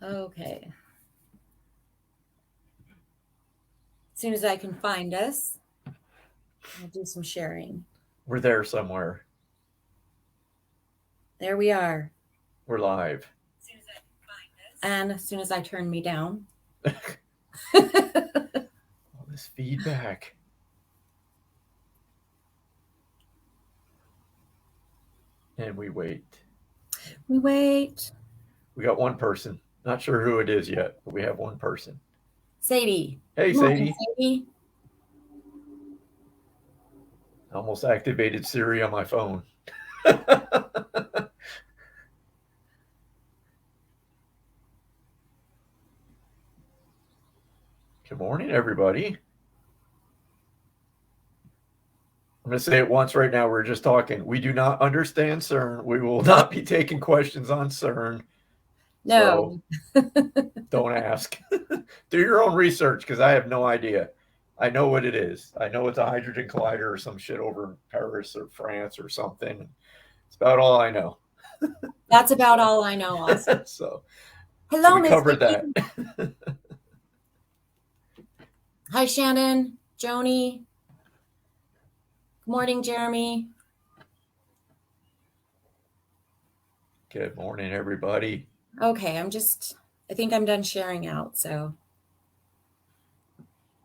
Okay. As soon as I can find us, I'll do some sharing. We're there somewhere. There we are. We're live. And as soon as I turn me down. All this feedback. And we wait. We wait. We got one person. Not sure who it is yet, but we have one person. Sadie. Hey, Good morning, Sadie. Sadie. I almost activated Siri on my phone. Good morning, everybody. I'm going to say it once right now. We're just talking. We do not understand CERN. We will not be taking questions on CERN. No. So don't ask. Do your own research because I have no idea. I know what it is. I know it's a hydrogen collider or some shit over in Paris or France or something. It's about all I know. That's about all I know also. So Hello, we Miss covered Vicky. that. Hi, Shannon. Joni. Good morning, Jeremy. Good morning, everybody. Okay, I think I'm done sharing out, so.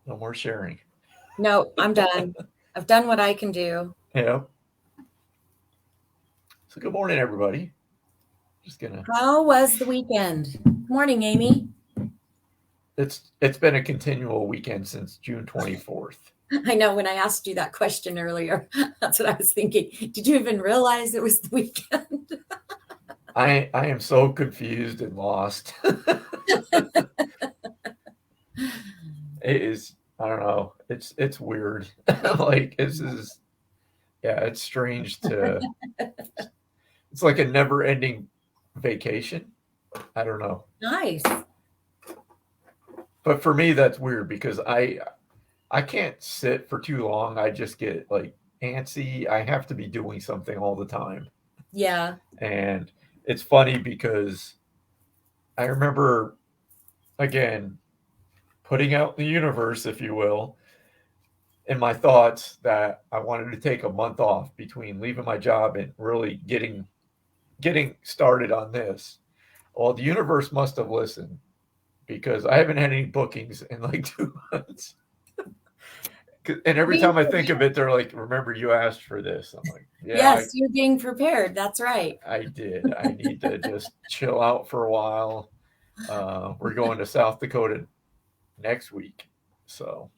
No more sharing. No, I'm done. I've done what I can do. Yeah. So good morning, everybody. Just gonna. How was the weekend? Good morning, Amy. It's been a continual weekend since June 24th. I know when I asked you that question earlier, that's what I was thinking. Did you even realize it was the weekend? I am so confused and lost. It is, I don't know. It's weird. Like this is, yeah, it's strange to. It's like a never-ending vacation. I don't know. Nice. But for me, that's weird because I can't sit for too long. I just get like antsy. I have to be doing something all the time. Yeah. And it's funny because I remember, again, putting out in the universe, if you will, in my thoughts that I wanted to take a month off between leaving my job and really getting started on this. Well, the universe must have listened because I haven't had any bookings in like 2 months. And every time I think of it, they're like, "Remember, you asked for this." I'm like, "Yeah, Yes, you're being prepared. That's right. I did. I need to just chill out for a while." We're going to South Dakota next week, so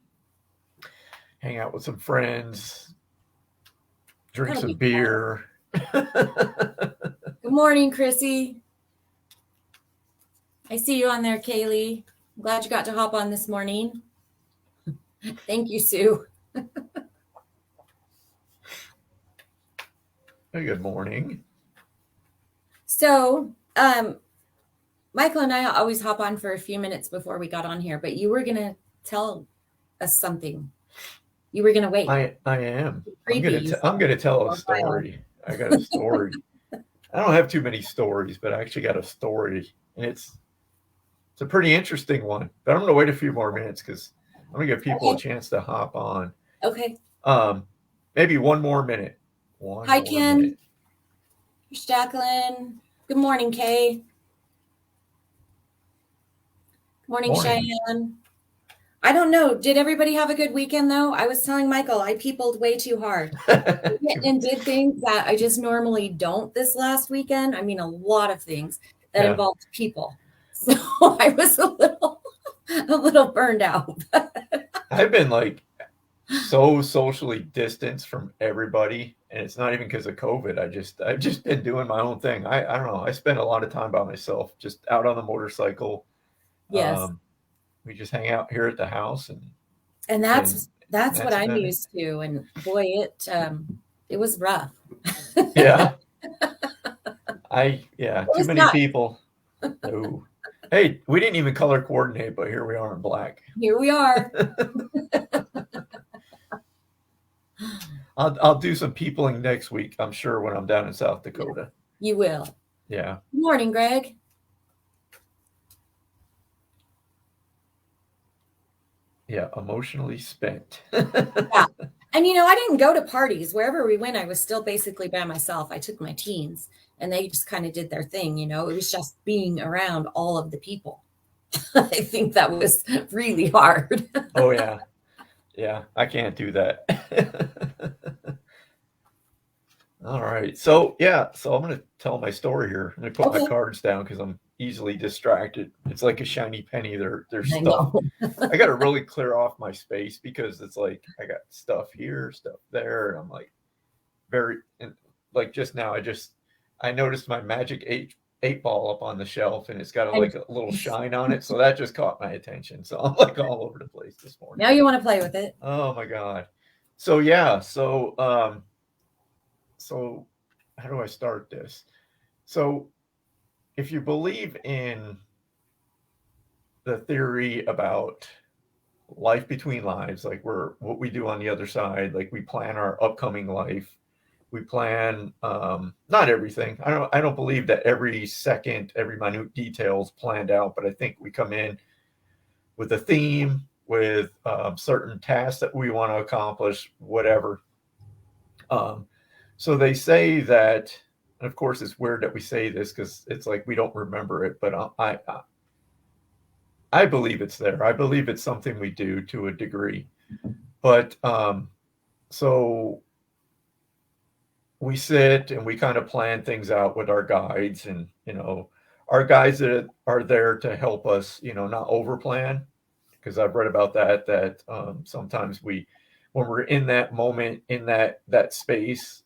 hang out with some friends, drink That'll some be fun. beer. Good morning, Chrissy. I see you on there, Kaylee. I'm glad you got to hop on this morning. Thank you, Sue. Good morning. So, Michael and I always hop on for a few minutes before we got on here, but you were going to tell us something. You were going to wait. I am. Creepy. I'm gonna tell a story. I got a story. I don't have too many stories, but I actually got a story, and it's a pretty interesting one. But I'm gonna wait a few more minutes because I'm gonna give people a chance to hop on. Okay. Maybe one more minute. Hi, Ken. Here's Jacqueline. Good morning, Kay. Good morning, Cheyenne. I don't know. Did everybody have a good weekend, though? I was telling Michael I peopled way too hard and did things that I just normally don't this last weekend. I mean, a lot of things that involved people. So I was a little burned out. I've been like so socially distanced from everybody, and it's not even because of COVID. I've just been doing my own thing. I don't know. I spend a lot of time by myself, just out on the motorcycle. Yes. We just hang out here at the house, and that's what I'm used to. And boy, it was rough. Yeah. Too many people. Oh. Hey, we didn't even color coordinate, but here we are in black. Here we are. I'll do some peopling next week, I'm sure, when I'm down in South Dakota. You will. Yeah. Good morning, Greg. Yeah, emotionally spent. Yeah. And I didn't go to parties. Wherever we went, I was still basically by myself. I took my teens and they just kind of did their thing. It was just being around all of the people. I think that was really hard. Oh yeah. Yeah, I can't do that. All right. So I'm gonna tell my story here. I'm gonna put my Okay. cards down because I'm easily distracted. It's like a shiny penny. There's I stuff. know. I gotta really clear off my space because it's like I got stuff here, stuff there, and I'm like very and like just now I noticed my magic eight ball up on the shelf and it's got And like a little shine on it. So that just caught my attention. So I'm like all over the place this morning. now you want to play with it. Oh my God. So yeah, so how do I start this? So if you believe in the theory about life between lives, like what we do on the other side, like we plan our upcoming life, we plan not everything. I don't believe that every second, every minute detail is planned out, but I think we come in with a theme, with certain tasks that we want to accomplish, whatever. So they say that, and of course, it's weird that we say this because it's like we don't remember it, but I believe it's there. I believe it's something we do to a degree. But so we sit and we kind of plan things out with our guides, and our guides that are there to help us, not over plan, because I've read about that sometimes when we're in that moment, in that space,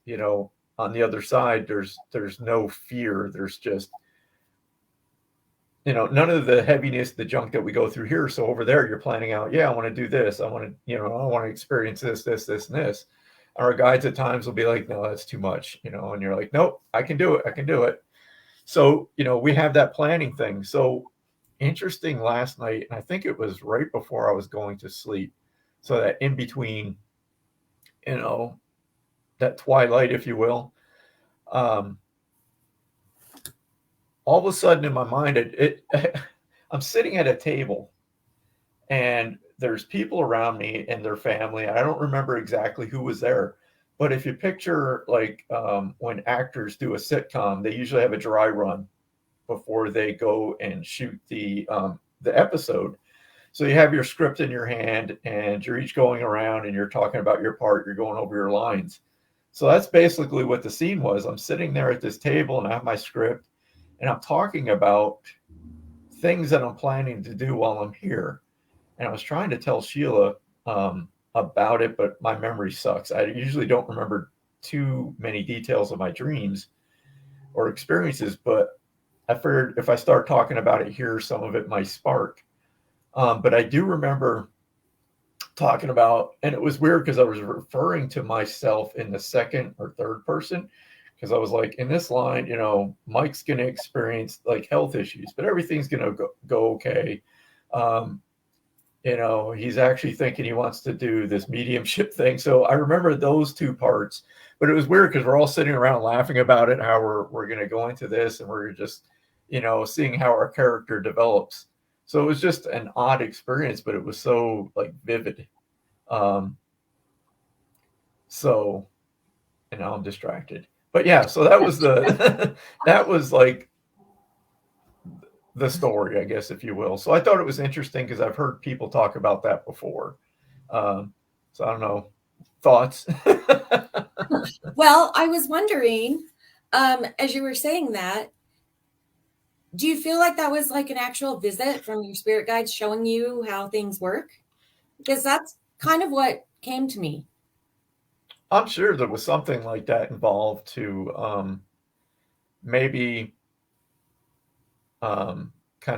on the other side, there's no fear. There's just none of the heaviness, the junk that we go through here. So over there, you're planning out, yeah, I want to do this. I want to, I want to experience this, and this. Our guides at times will be like, no, that's too much, and you're like, nope, I can do it. I can do it. So, we have that planning thing. So interesting last night, and I think it was right before I was going to sleep. So that in between, that twilight, if you will, all of a sudden in my mind, I'm sitting at a table and there's people around me and their family. I don't remember exactly who was there, but if you picture like when actors do a sitcom, they usually have a dry run before they go and shoot the episode. So you have your script in your hand and you're each going around and you're talking about your part, you're going over your lines. So that's basically what the scene was. I'm sitting there at this table and I have my script and I'm talking about things that I'm planning to do while I'm here. And I was trying to tell Sheila about it, but my memory sucks. I usually don't remember too many details of my dreams or experiences, but I figured if I start talking about it here, some of it might spark. But I do remember talking about, and it was weird because I was referring to myself in the second or third person, because I was like, in this line, Mike's going to experience like health issues, but everything's going to go okay. He's actually thinking he wants to do this mediumship thing. So I remember those two parts, but it was weird because we're all sitting around laughing about it, how we're going to go into this and we're just, seeing how our character develops. So it was just an odd experience, but it was so like vivid. So, and now I'm distracted, but yeah, so that was that was like the story, I guess, if you will. So I thought it was interesting because I've heard people talk about that before. So I don't know, thoughts? Well, I was wondering, as you were saying that, do you feel like that was like an actual visit from your spirit guides showing you how things work? Because that's kind of what came to me. I'm sure there was something like that involved to maybe kind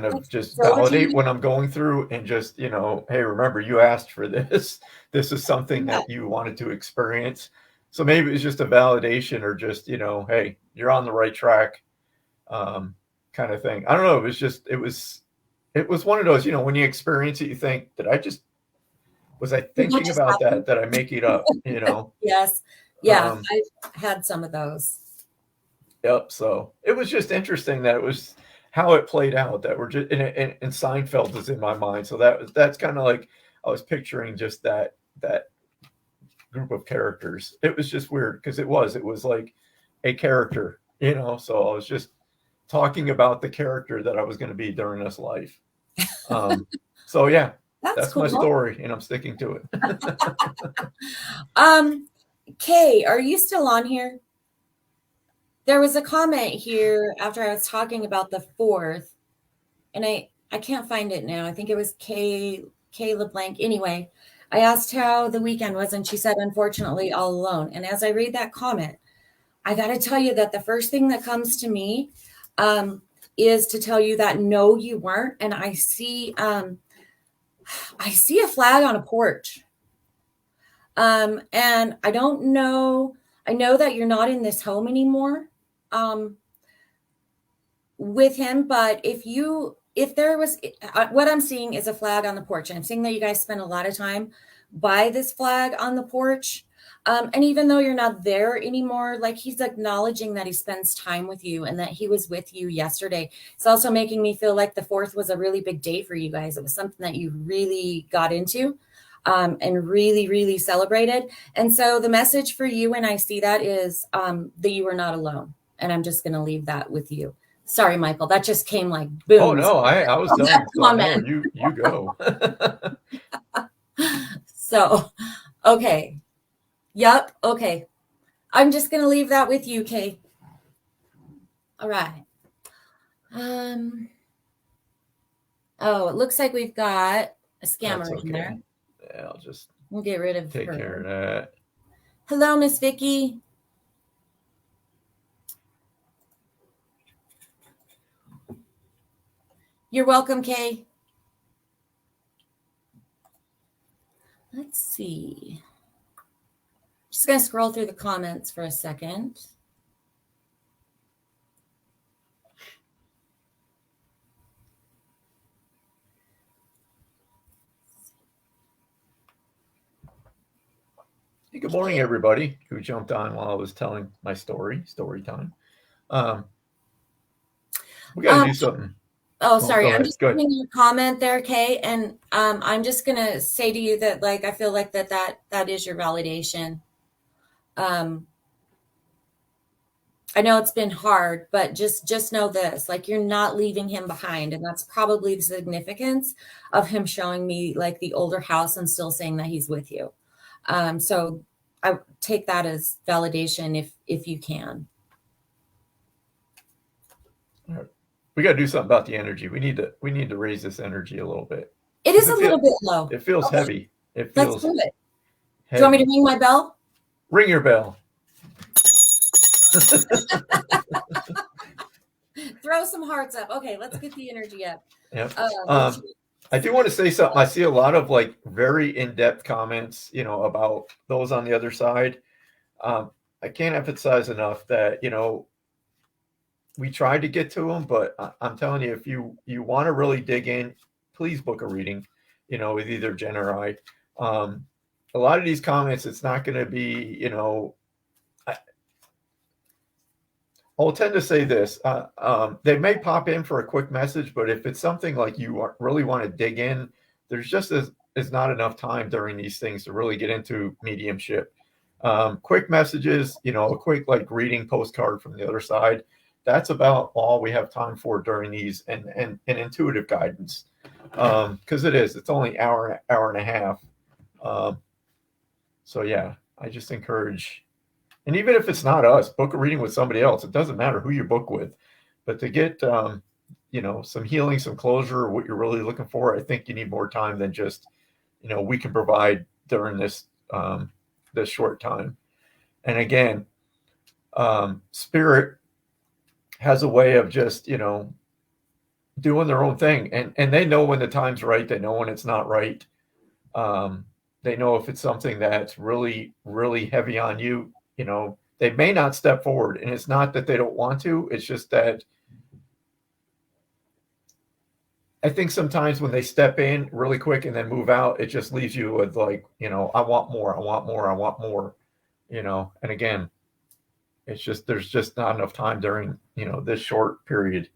of Like just validate facilitating? what I'm going through and just, hey, remember you asked for this. This is something Yeah. that you wanted to experience. So maybe it's just a validation or just, hey, you're on the right track, kind of thing. I don't know. It was one of those, when you experience it, you think, was I Did that thinking just about happen? that? Did I make it up? Yes. Yeah, Um, I've had some of those. Yep. So it was just interesting that it was how it played out that we're just and Seinfeld is in my mind. So that's kind of like I was picturing just that group of characters. It was just weird because it was like a character, so I was just talking about the character that I was going to be during this life. So yeah, that's cool. my story, and I'm sticking to it. Kay, are you still on here? There was a comment here after I was talking about the 4th, and I can't find it now. I think it was Kay LeBlanc. Anyway, I asked how the weekend was, and she said, unfortunately, all alone. And as I read that comment, I got to tell you that the first thing that comes to me is to tell you that no, you weren't. And I see a flag on a porch. And I don't know. I know that you're not in this home anymore with him, but if there was, what I'm seeing is a flag on the porch. And I'm seeing that you guys spend a lot of time by this flag on the porch. And even though you're not there anymore, like he's acknowledging that he spends time with you and that he was with you yesterday. It's also making me feel like the 4th was a really big day for you guys. It was something that you really got into and really, really celebrated. And so the message for you when I see that is that you are not alone. And I'm just going to leave that with you. Sorry, Michael, that just came like boom. Oh no, I was done. So no, you go. So, okay. Yep. Okay. I'm just going to leave that with you, Kay. All right. Oh, it looks like we've got a scammer in there. Yeah, we'll get rid of take her. Care of that. Hello, Miss Vicky. You're welcome, Kay. Let's see. Just going to scroll through the comments for a second. Hey, good morning, everybody who jumped on while I was telling my story time. We got to do something. Oh, sorry. I'm just reading your comment there, Kay. And I'm just going to say to you that, like, I feel like that is your validation. I know it's been hard, but just know this, like, you're not leaving him behind. And that's probably the significance of him showing me like the older house and still saying that he's with you. So I take that as validation if you can. All right. We got to do something about the energy. We need to raise this energy a little bit. It is a little bit low. It feels heavy. It Let's feels do it. heavy. Do you want me to ring my bell? Ring your bell. Throw some hearts up. Okay, let's get the energy up. Yep. I do want to say something. I see a lot of like very in-depth comments, about those on the other side. I can't emphasize enough that, we tried to get to them, but I'm telling you, if you want to really dig in, please book a reading, with either Jen or I. A lot of these comments, it's not going to be, I'll tend to say this. They may pop in for a quick message, but if it's something like you really want to dig in, there's just is not enough time during these things to really get into mediumship. Quick messages, a quick like reading postcard from the other side. That's about all we have time for during these and intuitive guidance. Because it's only hour and a half. So yeah, I just encourage, and even if it's not us, book a reading with somebody else. It doesn't matter who you book with, but to get, some healing, some closure, what you're really looking for, I think you need more time than just, we can provide during this short time. And again, spirit has a way of just, doing their own thing. And they know when the time's right. They know when it's not right. They know if it's something that's really, really heavy on you, they may not step forward. And it's not that they don't want to. It's just that I think sometimes when they step in really quick and then move out, it just leaves you with like, I want more, I want more, I want more, and again, it's just, there's just not enough time during, this short period.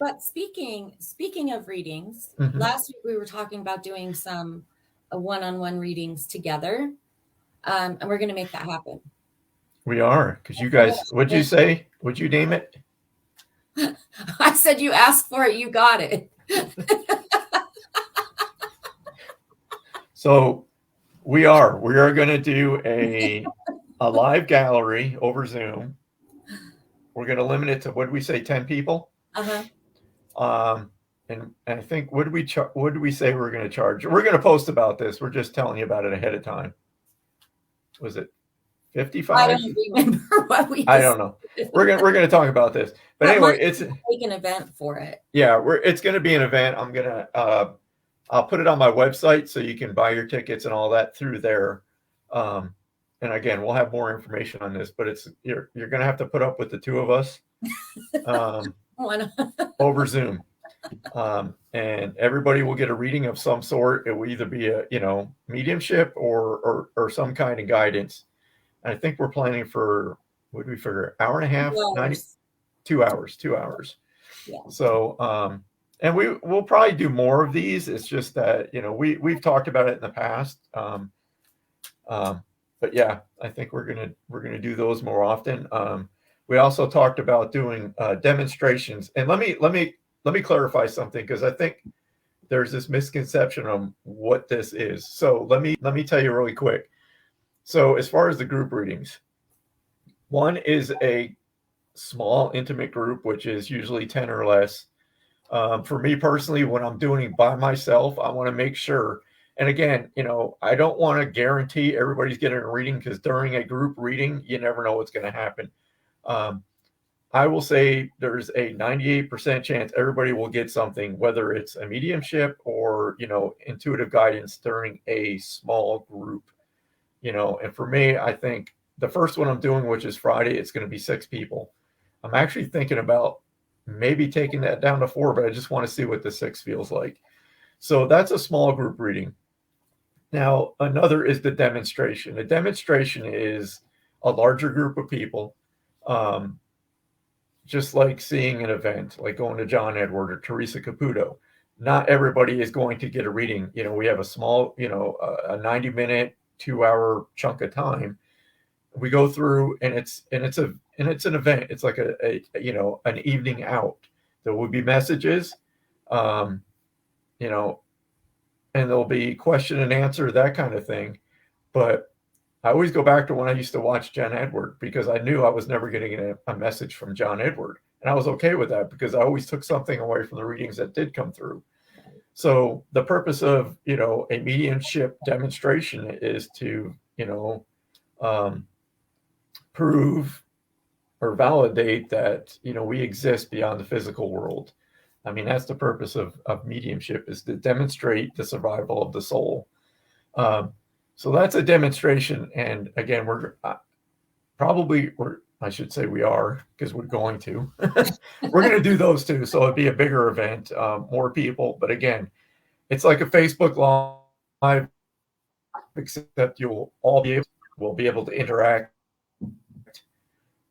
But speaking of readings, Mhm. last week we were talking about doing some one-on-one readings together, and we're going to make that happen. We are, because you guys, what'd you say? What'd you name it? I said you asked for it, you got it. So we are going to do a live gallery over Zoom. We're going to limit it to, what did we say, 10 people? And I think, what did we say we're going to charge? We're going to post about this. We're just telling you about it ahead of time. Was it 55? I don't remember what we. I don't know. We're gonna talk about this. But anyway, it's make an event for it. Yeah, it's going to be an event. I'm gonna I'll put it on my website so you can buy your tickets and all that through there. And again, we'll have more information on this, but you're going to have to put up with the two of us over Zoom. And everybody will get a reading of some sort. It will either be a mediumship or some kind of guidance. I think we're planning for, what did we figure, hour and a half, 2 hours. Yeah. So and we'll probably do more of these. It's just that we've talked about it in the past. But yeah, I think we're gonna do those more often. We also talked about doing demonstrations. And let me clarify something, because I think there's this misconception on what this is. So let me tell you really quick. So as far as the group readings, one is a small intimate group, which is usually 10 or less. For me personally, when I'm doing it by myself, I want to make sure. And again, I don't want to guarantee everybody's getting a reading, because during a group reading, you never know what's going to happen. I will say there's a 98% chance everybody will get something, whether it's a mediumship or, intuitive guidance during a small group. And for me, I think the first one I'm doing, which is Friday, it's going to be 6 people. I'm actually thinking about maybe taking that down to 4, but I just want to see what the 6 feels like. So that's a small group reading. Now, another is the demonstration. A demonstration is a larger group of people, just like seeing an event, like going to John Edward or Teresa Caputo. Not everybody is going to get a reading. We have a small, a 90-minute, 2-hour chunk of time. We go through, and it's an event. It's like an evening out. There will be messages, and there'll be question and answer, that kind of thing. But I always go back to when I used to watch John Edward, because I knew I was never getting a message from John Edward. And I was okay with that, because I always took something away from the readings that did come through. So the purpose of, a mediumship demonstration is to, prove or validate that, we exist beyond the physical world. I mean, that's the purpose of mediumship, is to demonstrate the survival of the soul. So that's a demonstration. And again, I should say we are, because we're going to. We're going to do those too. So it'd be a bigger event, more people. But again, it's like a Facebook Live, except we'll be able to interact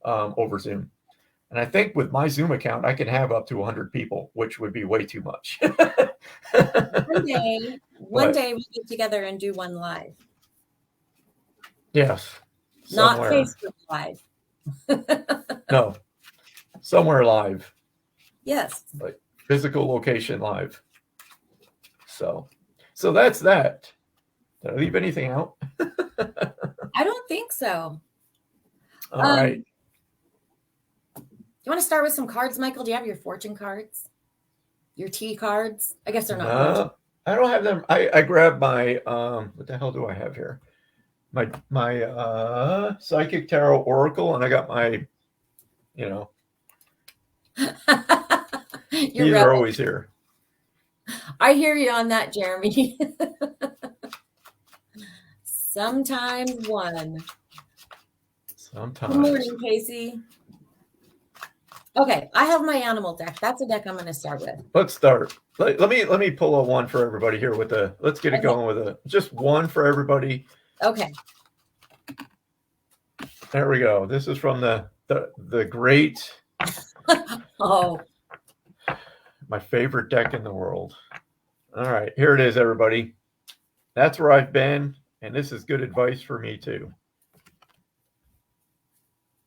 over Zoom. And I think with my Zoom account, I can have up to 100 people, which would be way too much. One day we get together and do one live. Yes. Not Facebook Live. No. Somewhere live. Yes. Like physical location live. So that's that. Did I leave anything out? I don't think so. All right. You want to start with some cards, Michael? Do you have your fortune cards? Your tea cards? I guess they're not. I don't have them. I grabbed my what the hell do I have here? My Psychic Tarot Oracle, and I got my, these are always here. I hear you on that, Jeremy. Sometimes one. Sometimes. Good morning, Casey. Okay, I have my animal deck. That's a deck I'm going to start with. Let's start. Let me pull a one for everybody here let's get it going with just one for everybody. Okay. There we go. This is from the great My favorite deck in the world. All right, here it is, everybody. That's where I've been, and this is good advice for me too.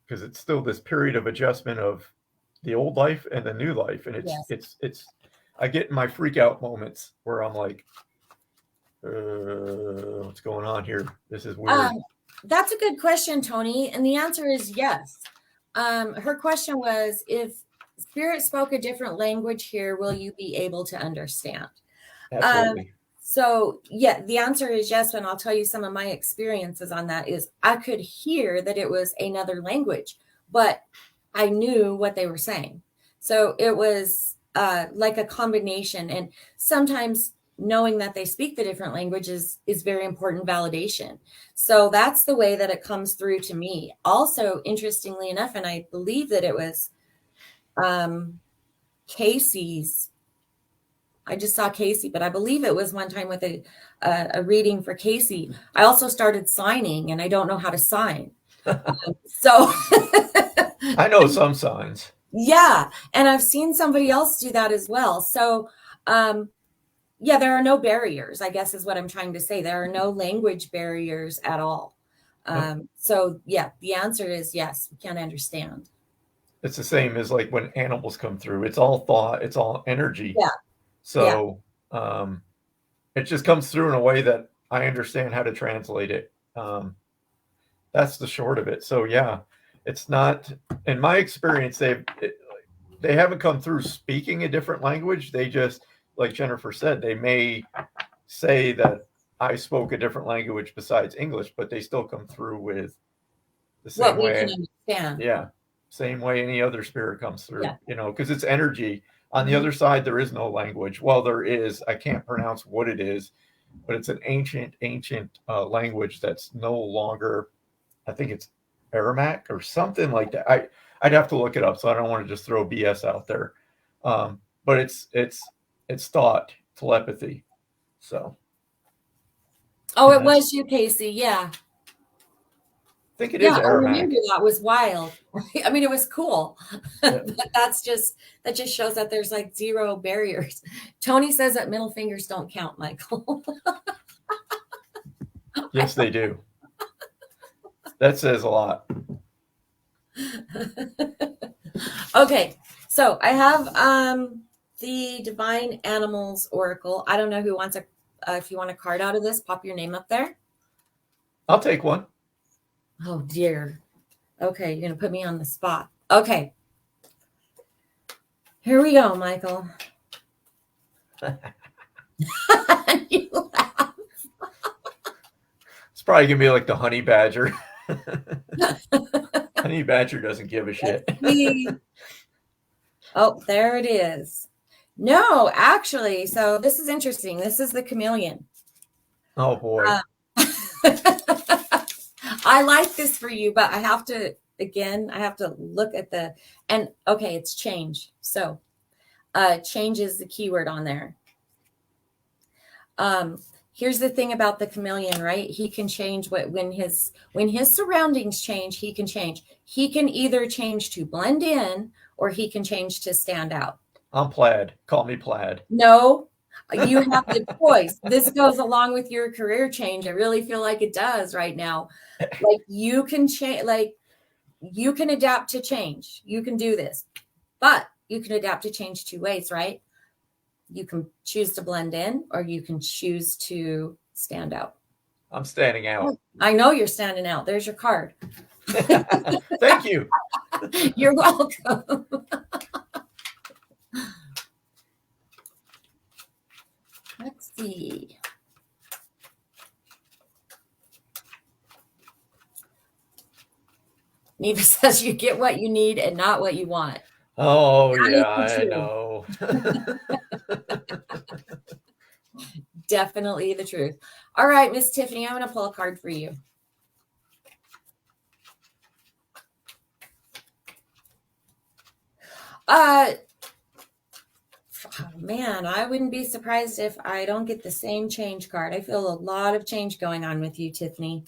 Because it's still this period of adjustment of the old life and the new life. And it's I get my freak out moments where I'm like, what's going on here? This is weird. That's a good question, Tony. And the answer is yes. Her question was, if spirit spoke a different language here, will you be able to understand? Absolutely. So yeah, the answer is yes. And I'll tell you some of my experiences on that is I could hear that it was another language, but I knew what they were saying. So it was like a combination. And sometimes knowing that they speak the different languages is very important validation. So that's the way that it comes through to me. Also, interestingly enough, and I believe that it was Casey's. I just saw Casey, but I believe it was one time with a reading for Casey. I also started signing, and I don't know how to sign. So I know some signs. Yeah, and I've seen somebody else do that as well. So yeah, there are no barriers, I guess is what I'm trying to say. There are no language barriers at all. So yeah, the answer is yes, we can understand. It's the same as like when animals come through. It's all thought, it's all energy. Yeah. So it just comes through in a way that I understand how to translate it. That's the short of it. So yeah, it's not, in my experience, they haven't come through speaking a different language. They just, like Jennifer said, they may say that I spoke a different language besides English, but they still come through with the same What we way. can understand. Yeah, same way any other spirit comes through. Yeah. You know, because it's energy. On the other side, there is no language. Well, there is. I can't pronounce what it is, but it's an ancient language that's no longer. I think it's Aramaic or something like that. I'd have to look it up, so I don't want to just throw BS out there. But it's thought, telepathy. So. Oh, it was you, Casey. Yeah. I think it is Aramaic. I remember that was wild. I mean, it was cool. Yeah. But that just shows that there's like zero barriers. Tony says that middle fingers don't count, Michael. Yes, they do. That says a lot. Okay, so I have the Divine Animals Oracle. I don't know who wants if you want a card out of this, pop your name up there. I'll take one. Oh dear. Okay, you're gonna put me on the spot. Okay. Here we go, Michael. You laugh. It's probably gonna be like the honey badger. Honey badger doesn't give a shit. Oh, there it is. No, actually, so this is interesting. This is the chameleon. Oh boy. I like this for you, but I have to look at okay, it's change. So change is the keyword on there. Here's the thing about the chameleon, right? He can change when his surroundings change, he can change. He can either change to blend in or he can change to stand out. I'm Plaid. Call me Plaid. No, you have the choice. This goes along with your career change. I really feel like it does right now. Like you can change, like you can adapt to change. You can do this, but you can adapt to change two ways, right? You can choose to blend in or you can choose to stand out. I'm standing out. I know you're standing out. There's your card. Thank you. You're welcome. Let's see. Neva says you get what you need and not what you want. Oh, yeah, I know. Definitely the truth. All right, Miss Tiffany, I'm going to pull a card for you. Oh, man, I wouldn't be surprised if I don't get the same change card. I feel a lot of change going on with you, Tiffany.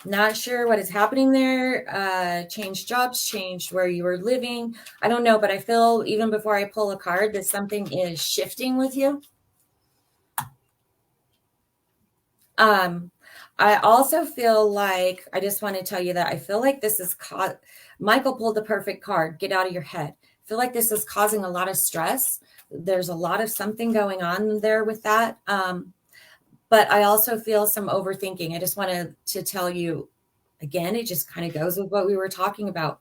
Not sure what is happening there. Changed jobs, changed where you were living. I don't know, but I feel even before I pull a card that something is shifting with you. I also feel like I just want to tell you that I feel like this is Michael pulled the perfect card. Get out of your head. I feel like this is causing a lot of stress. There's a lot of something going on there with that. But I also feel some overthinking. I just wanted to tell you again, it just kind of goes with what we were talking about.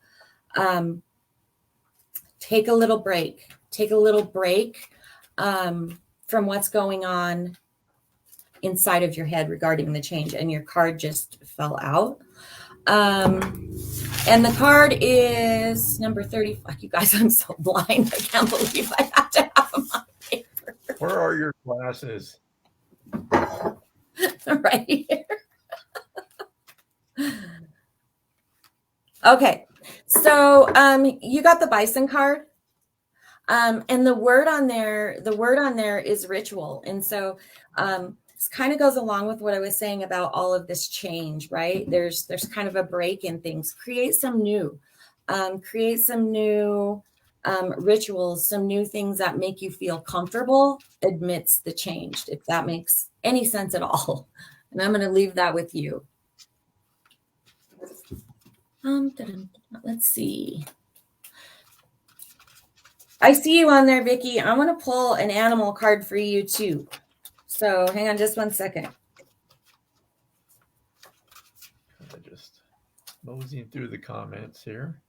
Take a little break. Take a little break from what's going on inside of your head regarding the change, and your card just fell out. And the card is number 35. You guys, I'm so blind. I can't believe I have to have them on paper. Where are your glasses? Right here. Okay. So you got the bison card. And the word on there is ritual. And so this kind of goes along with what I was saying about all of this change, right? There's kind of a break in things. Create some new rituals, some new things that make you feel comfortable amidst the change, if that makes any sense at all. And I'm going to leave that with you. Let's see. I see you on there, Vicki. I want to pull an animal card for you too. So hang on just 1 second. I'm just moseying through the comments here.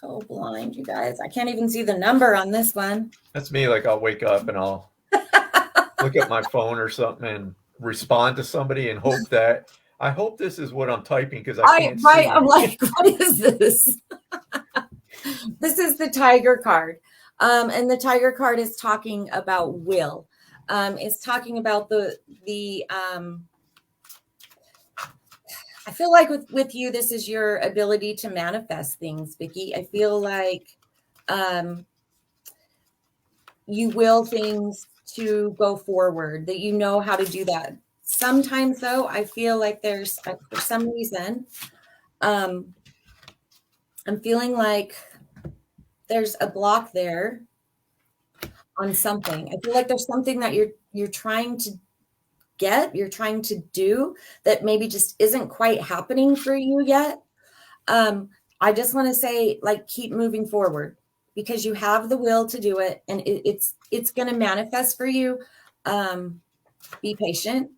So blind, you guys. I can't even see the number on this one. That's me. Like I'll wake up and I'll look at my phone or something and respond to somebody and hope that I hope this is what I'm typing because I can't see. I'm like, what is this? This is the tiger card. And the tiger card is talking about will. It's talking about the I feel like with you, this is your ability to manifest things, Vicki. I feel like you will things to go forward, that you know how to do that. Sometimes, though, I feel like there's, for some reason, I'm feeling like there's a block there on something. I feel like there's something that you're trying to you're trying to do that maybe just isn't quite happening for you yet. I just want to say, like, keep moving forward because you have the will to do it, and it's going to manifest for you. Be patient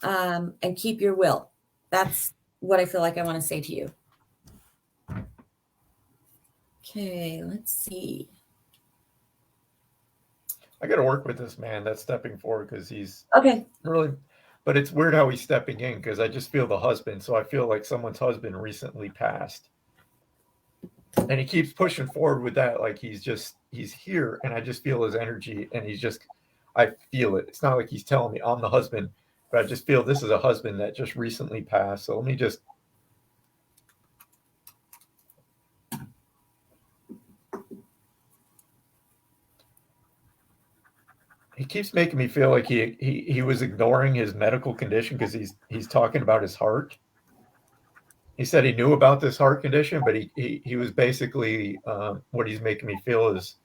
and keep your will. That's what I feel like I want to say to you. Okay, let's see. I got to work with this man that's stepping forward because he's okay. Really, but it's weird how he's stepping in because I just feel the husband. So I feel like someone's husband recently passed. And he keeps pushing forward with that. Like he's here and I just feel his energy and I feel it. It's not like he's telling me I'm the husband, but I just feel this is a husband that just recently passed. So let me just. He keeps making me feel like he was ignoring his medical condition because he's talking about his heart. He said he knew about this heart condition, but he was basically what he's making me feel is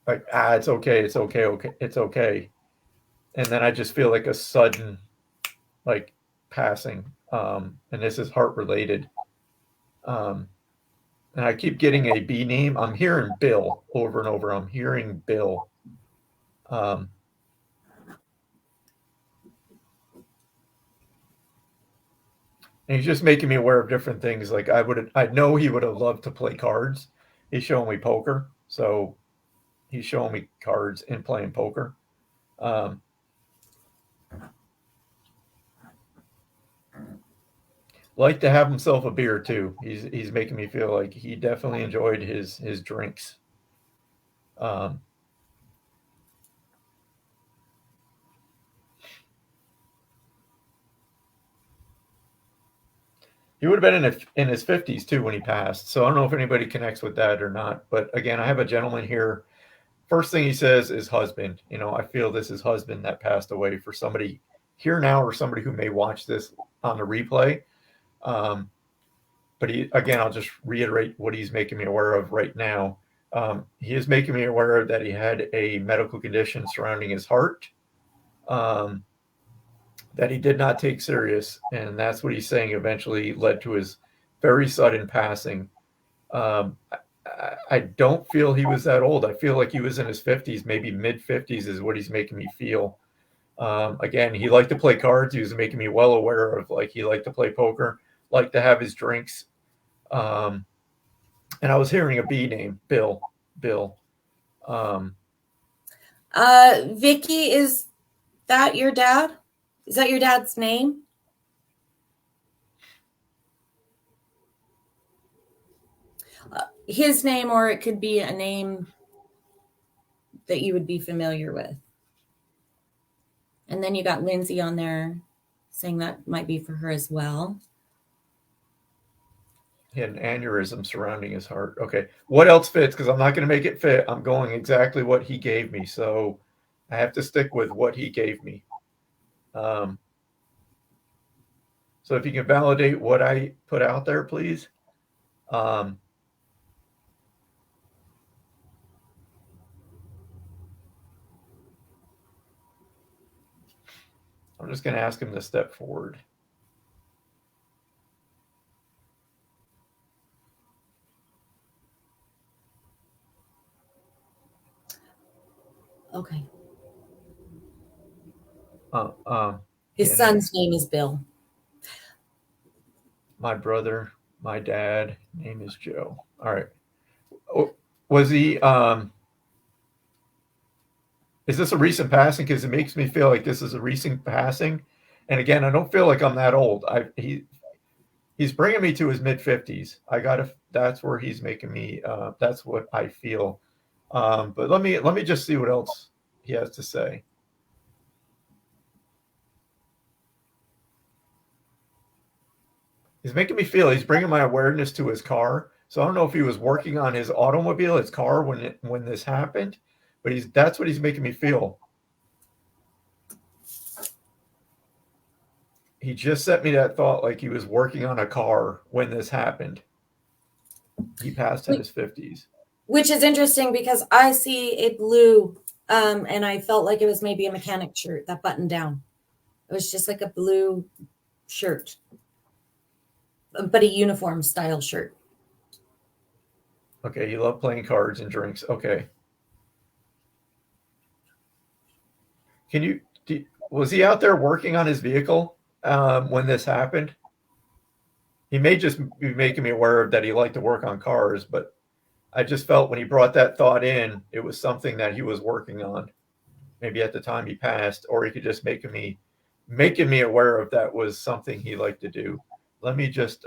like, it's okay, it's okay, it's okay. And then I just feel like a sudden like passing. And this is heart related. And I keep getting a B name. I'm hearing Bill over and over. I'm hearing Bill. And he's just making me aware of different things. Like I know he would have loved to play cards. He's showing me poker. So he's showing me cards and playing poker. Like to have himself a beer too. He's making me feel like he definitely enjoyed his drinks. He would have been in his 50s too when he passed. So I don't know if anybody connects with that or not. But again, I have a gentleman here. First thing he says is husband. I feel this is husband that passed away for somebody here now or somebody who may watch this on the replay. But again, I'll just reiterate what he's making me aware of right now. He is making me aware that he had a medical condition surrounding his heart that he did not take serious. And that's what he's saying eventually led to his very sudden passing. I don't feel he was that old. I feel like he was in his 50s, maybe mid 50s is what he's making me feel. Again, he liked to play cards. He was making me well aware of he liked to play poker, liked to have his drinks. And I was hearing a B name, Bill. Vicky, is that your dad? Is that your dad's name? His name, or it could be a name that you would be familiar with. And then you got Lindsay on there saying that might be for her as well. He had an aneurysm surrounding his heart. Okay. What else fits? Because I'm not going to make it fit. I'm going exactly what he gave me. So I have to stick with what he gave me. So if you can validate what I put out there, please. I'm just going to ask him to step forward. Okay. His son's name is Bill. My brother, my dad, name is Joe. All right. Was he, is this a recent passing? Because it makes me feel like this is a recent passing. And again, I don't feel like I'm that old. He's bringing me to his mid 50s. That's where he's making me, that's what I feel. But let me just see what else he has to say. He's making me feel he's bringing my awareness to his car. So I don't know if he was working on his automobile, his car when this happened, but that's what he's making me feel. He just sent me that thought like he was working on a car when this happened. He passed in his 50s. Which is interesting because I see a blue, and I felt like it was maybe a mechanic shirt that buttoned down. It was just like a blue shirt, but a uniform style shirt. Okay, you love playing cards and drinks. Okay. Was he out there working on his vehicle when this happened? He may just be making me aware of that he liked to work on cars, but I just felt when he brought that thought in, it was something that he was working on. Maybe at the time he passed, or he could just making me aware of that was something he liked to do. Let me just.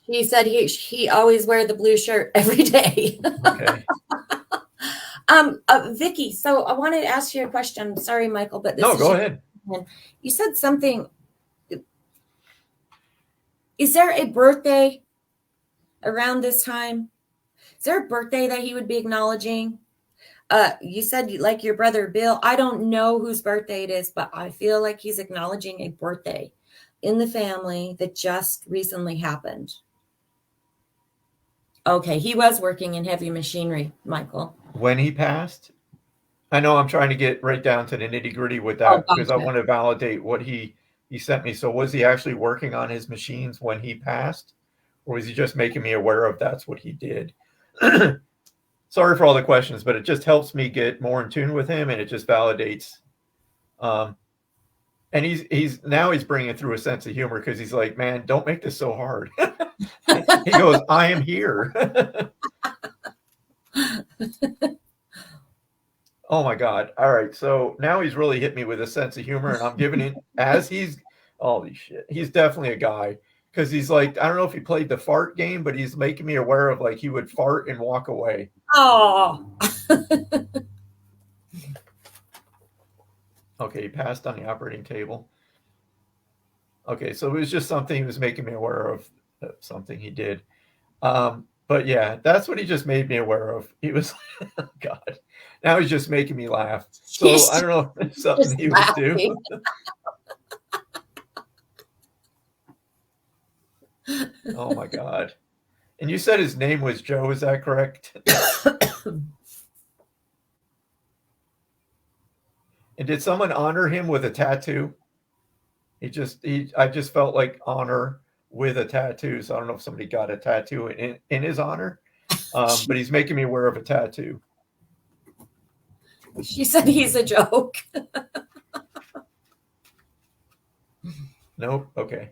He said he always wear the blue shirt every day. Okay. Vicky, so I wanted to ask you a question. Sorry, Michael, but no, go ahead. You said something. Is there a birthday around this time? Is there a birthday that he would be acknowledging? You said like your brother Bill. I don't know whose birthday it is, but I feel like he's acknowledging a birthday in the family that just recently happened. Okay, he was working in heavy machinery, Michael. When he passed? I know I'm trying to get right down to the nitty-gritty with that because I want to validate what he sent me. So was he actually working on his machines when he passed? Or was he just making me aware of that's what he did? Sorry for all the questions, but it just helps me get more in tune with him, and it just validates. And he's bringing it through a sense of humor because he's like, man, don't make this so hard. He goes, I am here. Oh my God. All right. So now he's really hit me with a sense of humor, and I'm giving it as holy shit. He's definitely a guy because he's like, I don't know if he played the fart game, but he's making me aware of like he would fart and walk away. Oh. Okay. He passed on the operating table. Okay, so it was just something he was making me aware of, something he did. But yeah, that's what he just made me aware of. He was, God, now he's just making me laugh. So He's I don't know if it's something just he would do. laughing. Oh my God. And you said his name was Joe, is that correct? And did someone honor him with a tattoo? I just felt like honor with a tattoo. So I don't know if somebody got a tattoo in his honor. But he's making me aware of a tattoo. She said he's a joke. Nope. Okay.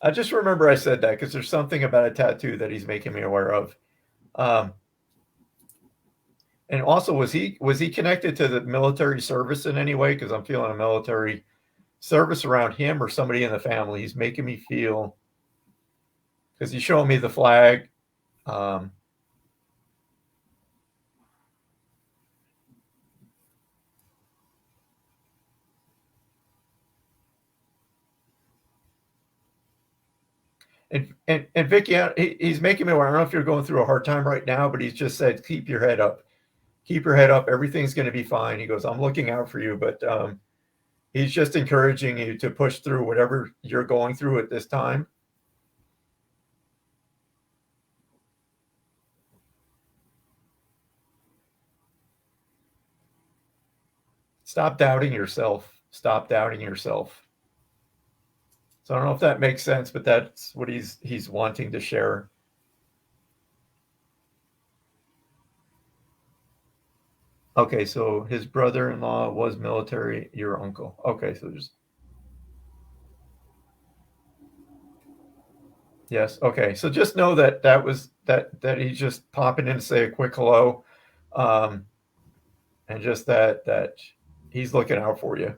I just remember I said that because there's something about a tattoo that he's making me aware of. And also, was he connected to the military service in any way? Because I'm feeling a military service around him or somebody in the family. He's making me feel, because he's showing me the flag. And Vicky, he's making me aware. I don't know if you're going through a hard time right now, but he's just said, keep your head up. Keep your head up. Everything's going to be fine. He goes, I'm looking out for you, but he's just encouraging you to push through whatever you're going through at this time. Stop doubting yourself. Stop doubting yourself. So I don't know if that makes sense, but that's what he's wanting to share. Okay, so his brother-in-law was military, your uncle. Okay, so there's yes. Okay, so just know that he's just popping in to say a quick hello, and just that he's looking out for you.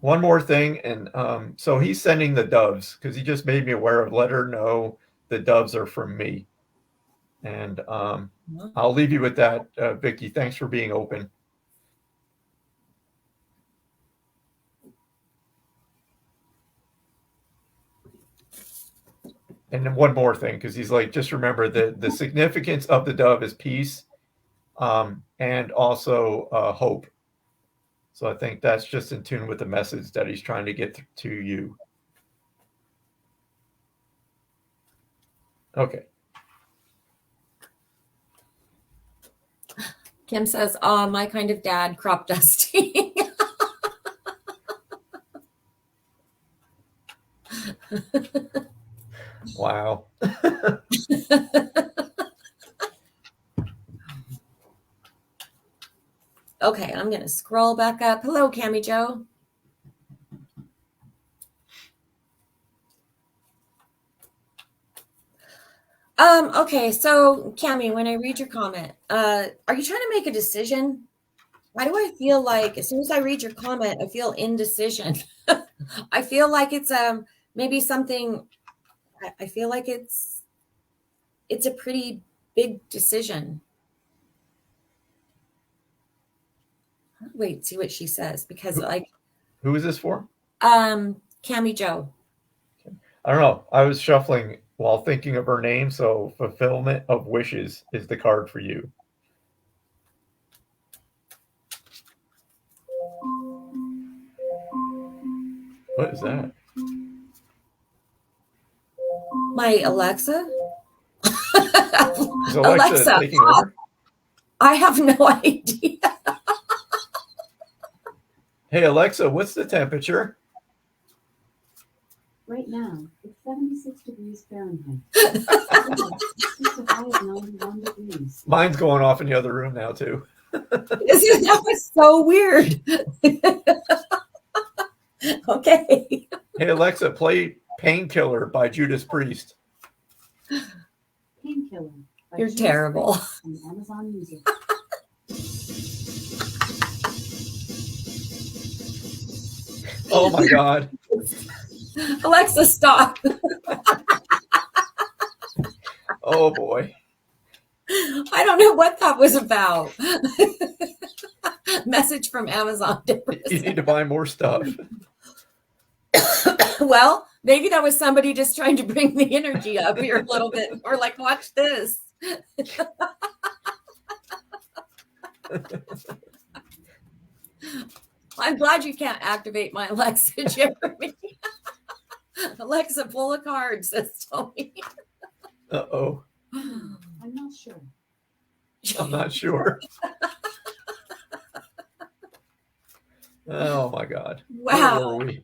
One more thing, and so he's sending the doves because he just made me aware of. Let her know the doves are from me, and I'll leave you with that, Vicky. Thanks for being open. And then one more thing, because he's like, just remember the significance of the dove is peace, and also hope. So I think that's just in tune with the message that he's trying to get to you. Okay. Kim says, my kind of dad, crop dusting. Wow. Okay, I'm going to scroll back up. Hello, Cami Joe. Okay, so Cami, when I read your comment, are you trying to make a decision? Why do I feel like as soon as I read your comment, I feel indecision? I feel like it's maybe something. I feel like it's a pretty big decision. Wait, see what she says, because like Who is this for? Cami Joe. I don't know. I was shuffling while thinking of her name, so fulfillment of wishes is the card for you. What is that? My Alexa? Is Alexa taking over? I have no idea. Hey, Alexa, what's the temperature? Right now, it's 76 degrees Fahrenheit. It's a high of 91 degrees. Mine's going off in the other room now, too. That was so weird. Okay. Hey, Alexa, play Painkiller by Judas Priest. Painkiller. You're terrible. On Amazon Music. Oh, my God. Alexa, stop. Oh, boy. I don't know what that was about. Message from Amazon. You need to buy more stuff. Well, maybe that was somebody just trying to bring the energy up here a little bit, or like, watch this. I'm glad you can't activate my Alexa, Jeremy. Alexa, pull a card, says Tony. Uh-oh. I'm not sure. I'm not sure. Oh my God. Wow. Where were we?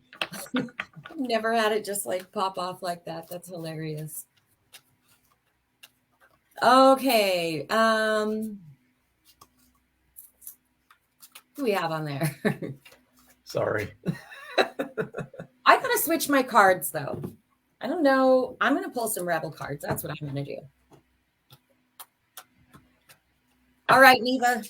Never had it just like pop off like that. That's hilarious. Okay. Who do we have on there? Sorry. I gotta switch my cards though. I don't know. I'm gonna pull some Rebel cards. That's what I'm gonna do. All right, Neva.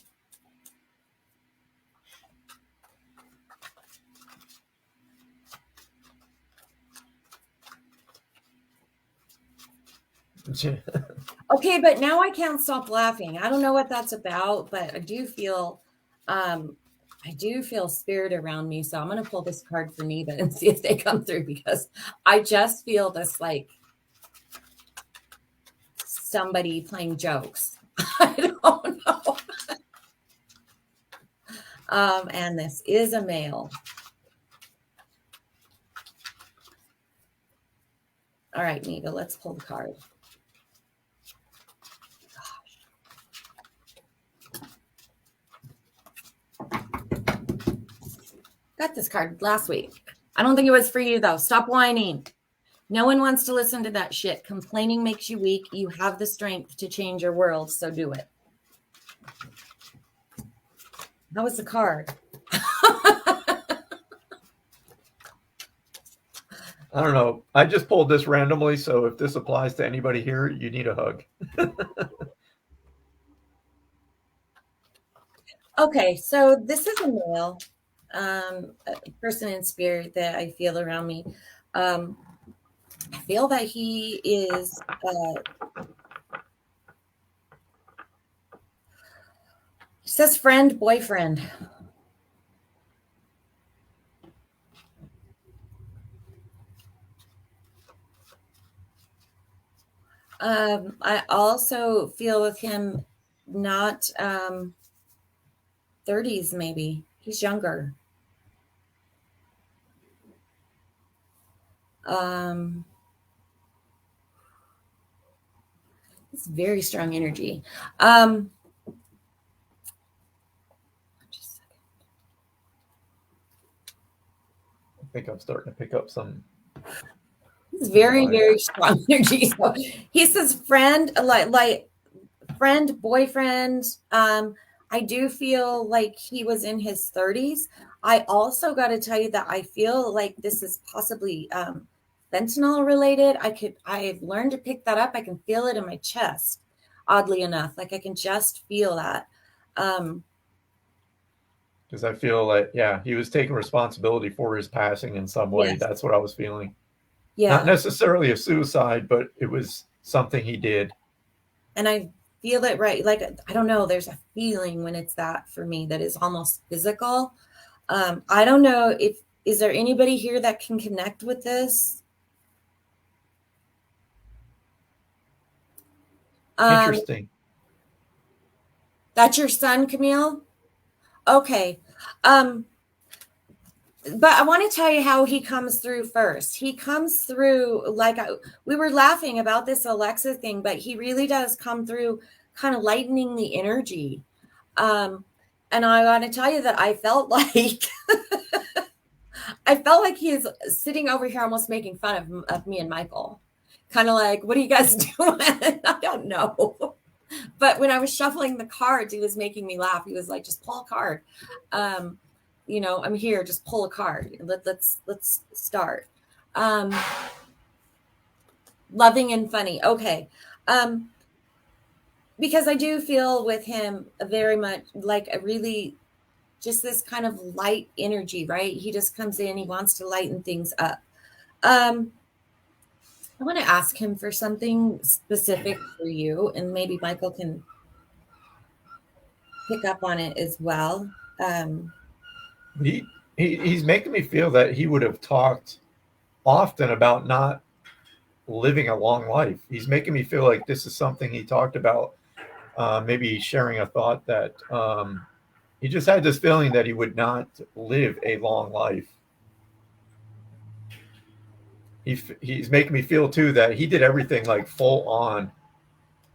Okay, but now I can't stop laughing. I don't know what that's about, but I do feel spirit around me. So I'm gonna pull this card for Neva and see if they come through, because I just feel this like somebody playing jokes. I don't know. And this is a male. All right, Neva, let's pull the card. Got this card last week. I don't think it was for you, though. Stop whining. No one wants to listen to that shit. Complaining makes you weak. You have the strength to change your world, so do it. That was the card. I don't know. I just pulled this randomly, so if this applies to anybody here, you need a hug. Okay, so this is a male, a person in spirit that I feel around me. I feel that he is it says friend, boyfriend. I also feel with him not 30s, maybe. He's younger. It's very strong energy. Just a second. I think I'm starting to pick up some. It's very, very strong energy. So he says friend, like friend, boyfriend. I do feel like he was in his 30s. I also got to tell you that I feel like this is possibly fentanyl related. I've learned to pick that up. I can feel it in my chest, oddly enough. Like I can just feel that. Because I feel like, yeah, he was taking responsibility for his passing in some way. Yes. That's what I was feeling. Yeah. Not necessarily a suicide, but it was something he did. And I feel it right. Like, I don't know. There's a feeling when it's that for me that is almost physical. I don't know is there anybody here that can connect with this? Interesting. That's your son, Camille? Okay. But I want to tell you how he comes through first. He comes through like we were laughing about this Alexa thing, but he really does come through kind of lightening the energy. And I want to tell you that I felt like he's sitting over here almost making fun of me and Michael. Kind of like, what are you guys doing? I don't know. But when I was shuffling the cards, he was making me laugh. He was like, just pull a card. You know, I'm here, just pull a card. Let's start. Loving and funny. Okay. Because I do feel with him very much like a really just this kind of light energy, right? He just comes in, he wants to lighten things up. I want to ask him for something specific for you, and maybe Michael can pick up on it as well. He's making me feel that he would have talked often about not living a long life. He's making me feel like this is something he talked about, maybe sharing a thought that he just had this feeling that he would not live a long life. He's making me feel too that he did everything like full on.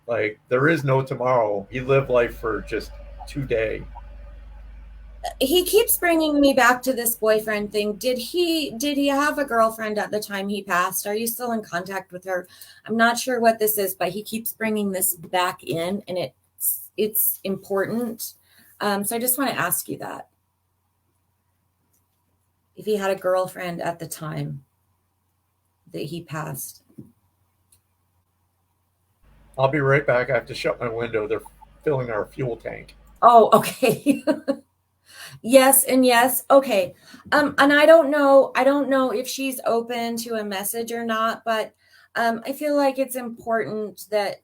Like there is no tomorrow. He lived life for just today. He keeps bringing me back to this boyfriend thing. Did he have a girlfriend at the time he passed? Are you still in contact with her? I'm not sure what this is, but he keeps bringing this back in, and it's important. So I just want to ask you that. If he had a girlfriend at the time that he passed. I'll be right back. I have to shut my window. They're filling our fuel tank. Oh, okay. Yes and yes. Okay. And I don't know if she's open to a message or not, but I feel like it's important that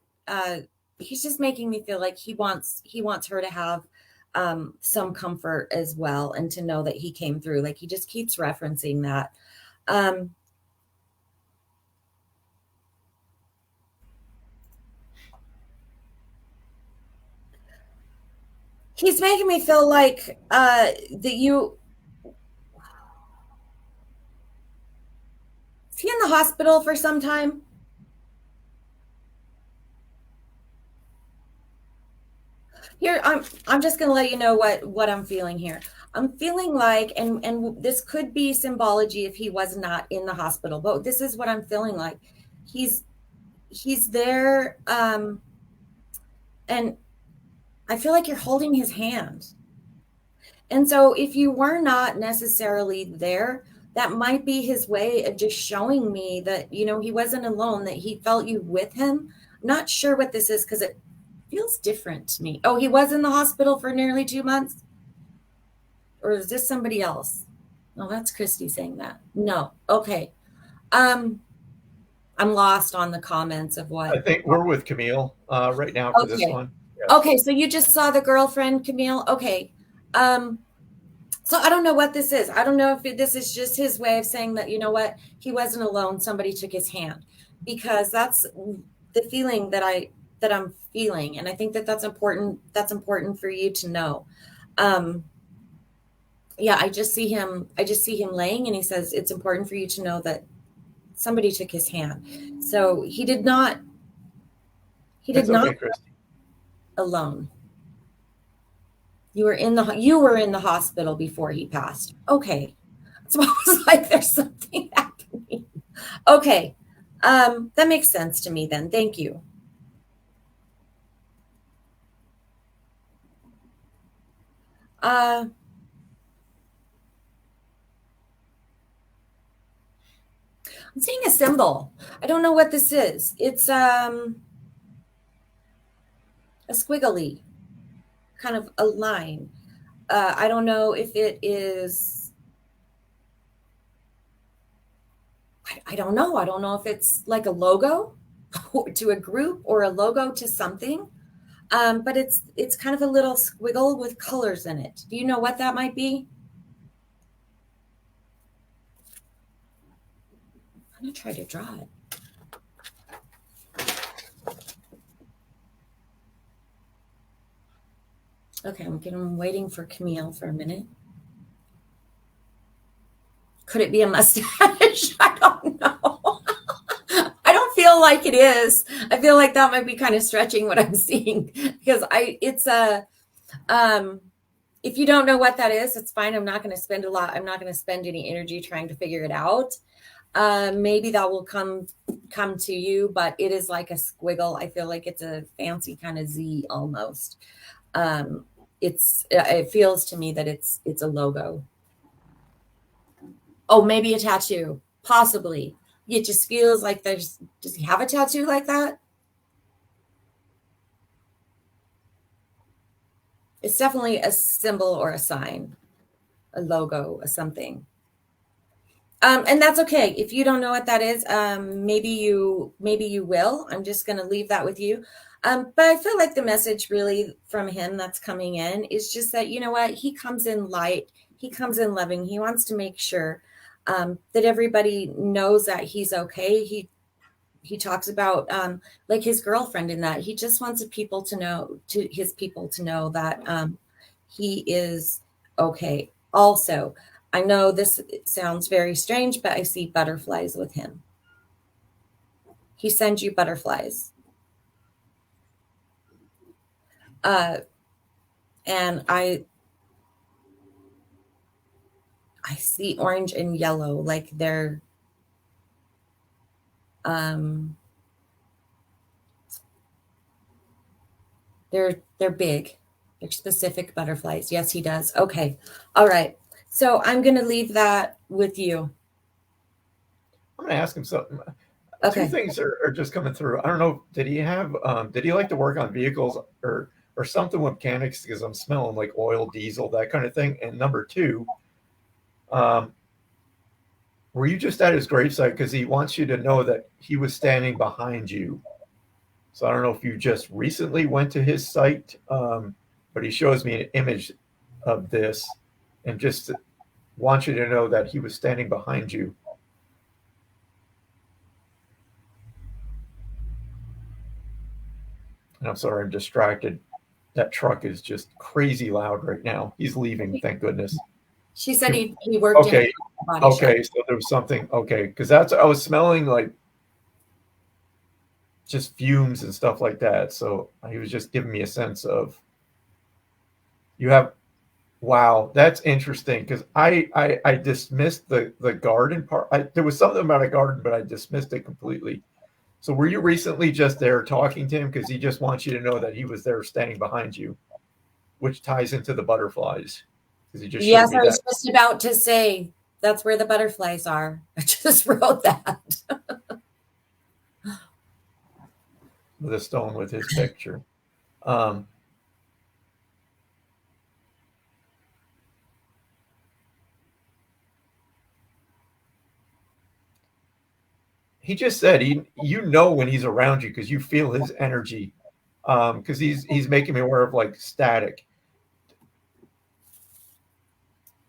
he's just making me feel like he wants her to have some comfort as well, and to know that he came through. Like he just keeps referencing that. He's making me feel like that you. Is he in the hospital for some time? Here, I'm just gonna let you know what I'm feeling here. I'm feeling like, and this could be symbology if he was not in the hospital, but this is what I'm feeling like. He's there, and I feel like you're holding his hand. And so if you were not necessarily there, that might be his way of just showing me that, he wasn't alone, that he felt you with him. I'm not sure what this is because it feels different to me. Oh, he was in the hospital for nearly 2 months? Or is this somebody else? No, that's Christy saying that. No. Okay. I'm lost on the comments of what. I think we're with Camille right now for this one. Yes. Okay, so you just saw the girlfriend, Camille. Okay. So I don't know what this is. I don't know if this is just his way of saying that, you know what, he wasn't alone. Somebody took his hand, because that's the feeling that I'm feeling. And I think that's important. That's important for you to know. Yeah, I just see him laying, and he says, it's important for you to know that somebody took his hand. So he did not alone. You were in the hospital before he passed. Okay. So I was like, there's something happening. Okay. That makes sense to me then. Thank you. I'm seeing a symbol. I don't know what this is. It's a squiggly, kind of a line. I don't know if it is. I don't know. I don't know if it's like a logo to a group or a logo to something. But it's kind of a little squiggle with colors in it. Do you know what that might be? I'm gonna try to draw it. Okay, I'm waiting for Camille for a minute. Could it be a mustache? I don't know. I don't feel like it is. I feel like that might be kind of stretching what I'm seeing, because if you don't know what that is, it's fine. I'm not going to spend any energy trying to figure it out. Maybe that will come to you, but it is like a squiggle. I feel like it's a fancy kind of Z almost. It feels to me that it's a logo. Oh, maybe a tattoo, possibly. It just feels like does he have a tattoo like that? It's definitely a symbol or a sign, a logo, or something. And that's okay. If you don't know what that is, maybe you will. I'm just going to leave that with you. But I feel like the message really from him that's coming in is just that, you know what, he comes in light, he comes in loving. He wants to make sure that everybody knows that he's okay. He talks about like his girlfriend in that he just wants his people to know that he is okay. Also, I know this sounds very strange, but I see butterflies with him. He sends you butterflies. And I see orange and yellow, like they're big. They're specific butterflies. Yes, he does. Okay. All right. So I'm going to leave that with you. I'm going to ask him something. Okay. Two things are just coming through. I don't know. Did he like to work on vehicles or something with mechanics? Because I'm smelling like oil, diesel, that kind of thing. And number two, were you just at his gravesite? Because he wants you to know that he was standing behind you. So I don't know if you just recently went to his site, but he shows me an image of this and just wants you to know that he was standing behind you. And I'm sorry, I'm distracted. That truck is just crazy loud right now. He's leaving, thank goodness. She said he worked in a body shop. Okay, so there was something. Okay, because I was smelling like just fumes and stuff like that. So he was just giving me a sense of wow, that's interesting, because I dismissed the garden part. There was something about a garden, but I dismissed it completely. So were you recently just there talking to him? Because he just wants you to know that he was there standing behind you, which ties into the butterflies. Because he just yes, I was just about to say that's where the butterflies are. I just wrote that. With a stone with his picture. He just said you know when he's around you because you feel his energy, because he's making me aware of like static.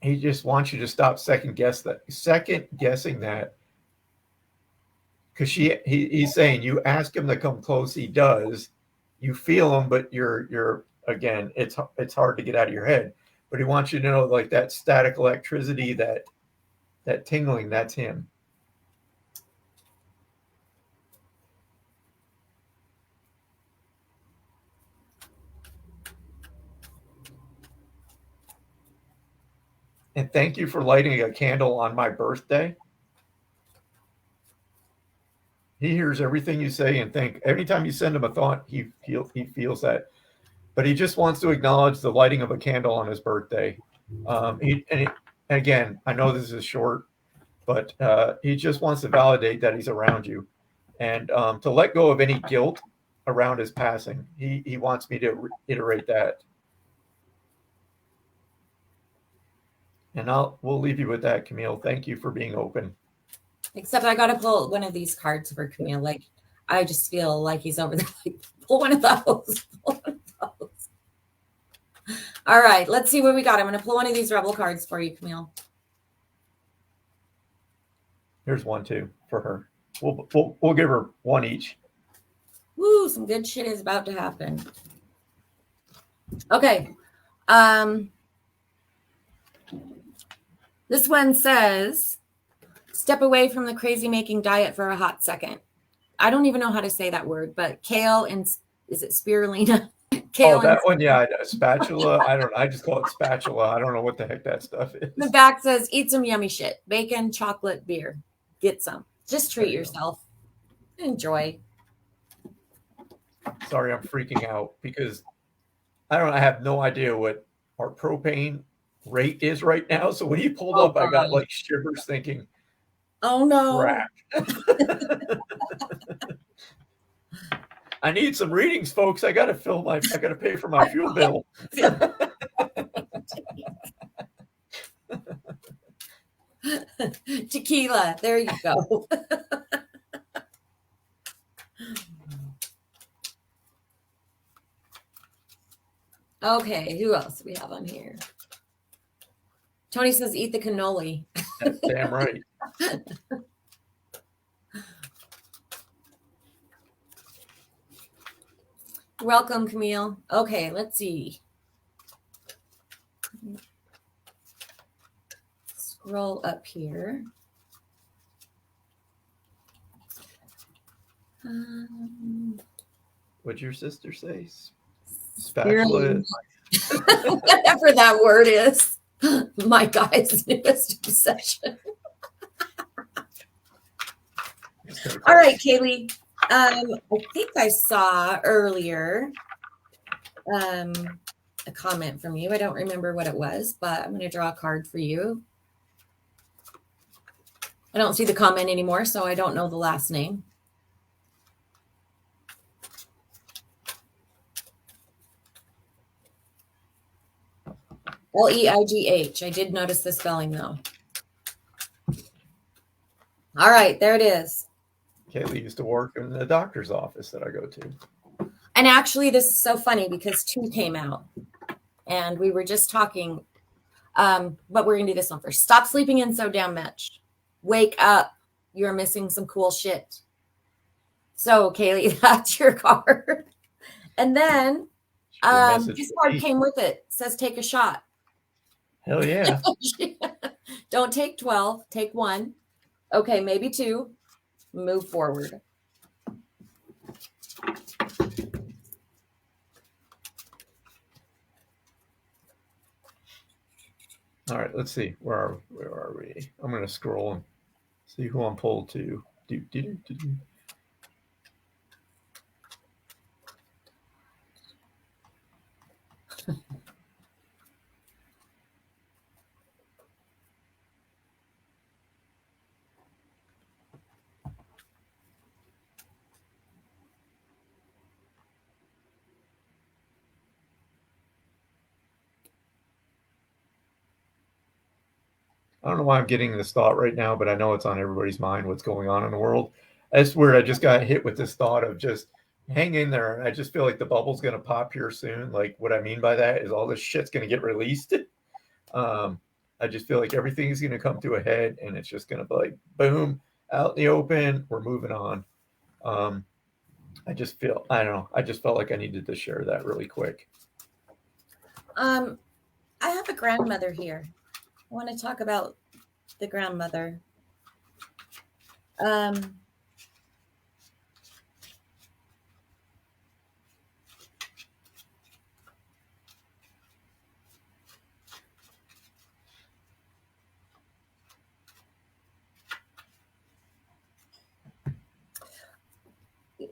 He just wants you to stop second guessing that, because he's saying you ask him to come close, he does. You feel him, but you're again, it's hard to get out of your head. But he wants you to know, like, that static electricity, that tingling, that's him. And thank you for lighting a candle on my birthday. He hears everything you say and think. Every time you send him a thought, he feels that. But he just wants to acknowledge the lighting of a candle on his birthday. Again, I know this is short, but he just wants to validate that he's around you, and to let go of any guilt around his passing. He wants me to reiterate that. And we'll leave you with that, Camille. Thank you for being open. Except I got to pull one of these cards for Camille. Like, I just feel like he's over there. Like, pull one of those. Pull one of those. All right, let's see what we got. I'm going to pull one of these Rebel cards for you, Camille. Here's one too for her. We'll give her one each. Woo, some good shit is about to happen. Okay. This one says, step away from the crazy making diet for a hot second. I don't even know how to say that word, but kale and, is it spirulina? Kale that one, yeah. Spatula. I don't know. I just call it spatula. I don't know what the heck that stuff is. The back says, eat some yummy shit. Bacon, chocolate, beer. Get some. Just treat yourself. Enjoy. Sorry, I'm freaking out because I have no idea what our propane rate is right now. So when he pulled up, I got like shivers thinking, oh no. Crap. I need some readings, folks. I gotta pay for my fuel bill. Tequila. There you go. Okay, who else do we have on here? Tony says, eat the cannoli. Damn right. Welcome, Camille. Okay, let's see. Scroll up here. What'd your sister say? Spirulina. Spatula. Whatever that word is. My guy's newest obsession. All right, Kaylee. I think I saw earlier a comment from you. I don't remember what it was, but I'm going to draw a card for you. I don't see the comment anymore, so I don't know the last name. Leigh. I did notice the spelling, though. All right, there it is. Kaylee used to work in the doctor's office that I go to. And actually, this is so funny because 2 came out. And we were just talking, but we're going to do this one first. Stop sleeping in so damn much. Wake up. You're missing some cool shit. So, Kaylee, that's your card. And then this card came with it. It says take a shot. Hell yeah. Don't take 12. Take 1. Okay, maybe 2. Move forward. All right, let's see. Where are we? I'm going to scroll and see who I'm pulled to. I don't know why I'm getting this thought right now, but I know it's on everybody's mind what's going on in the world. That's where I just got hit with this thought of just hang in there. I just feel like the bubble's going to pop here soon. Like what I mean by that is all this shit's going to get released. I just feel like everything's going to come to a head and it's just going to be like, boom, out in the open. We're moving on. I just felt like I needed to share that really quick. I have a grandmother here. I want to talk about the grandmother.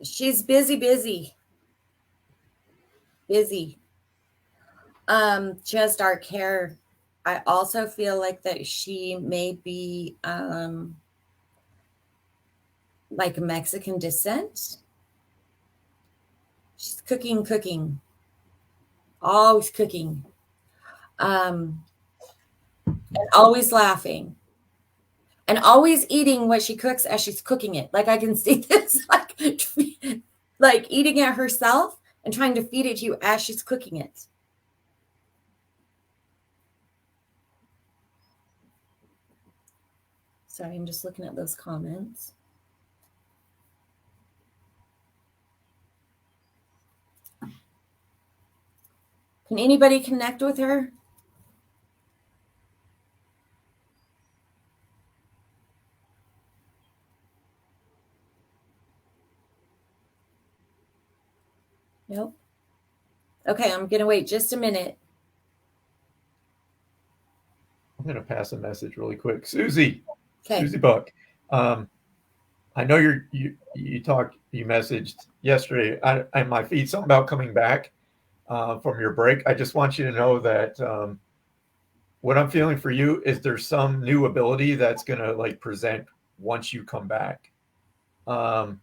She's busy. Just dark hair. I also feel like that she may be like Mexican descent. She's cooking. Always cooking. And always laughing. And always eating what she cooks as she's cooking it. Like I can see this like eating it herself and trying to feed it to you as she's cooking it. Sorry, I'm just looking at those comments. Can anybody connect with her? Nope. Okay, I'm going to wait just a minute. I'm going to pass a message really quick. Susie. Okay. Susie Buck. I know you messaged yesterday on my feed something about coming back from your break. I just want you to know that what I'm feeling for you is there's some new ability that's going to like present once you come back. I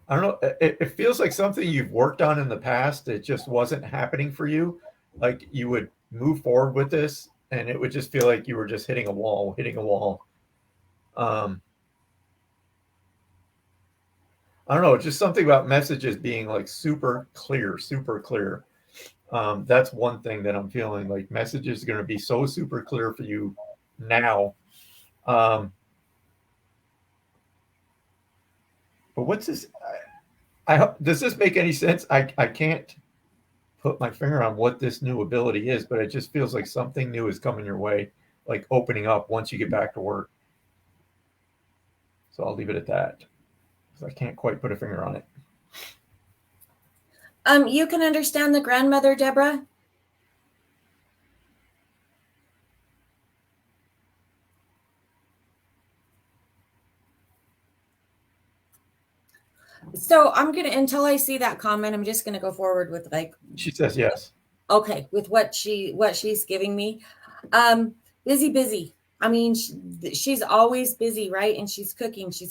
don't know. It feels like something you've worked on in the past. It just wasn't happening for you. Like you would move forward with this, and it would just feel like you were just hitting a wall. I don't know, just something about messages being like super clear, super clear. That's one thing that I'm feeling like messages are going to be so super clear for you now. But what's this? Does this make any sense? I can't put my finger on what this new ability is, but it just feels like something new is coming your way, like opening up once you get back to work. So I'll leave it at that because I can't quite put a finger on it. You can understand the grandmother, Deborah? So I'm going to, until I see that comment, I'm just going to go forward with like. She says yes. Okay. With what she's giving me. Busy. I mean, she's always busy, right? And she's cooking. She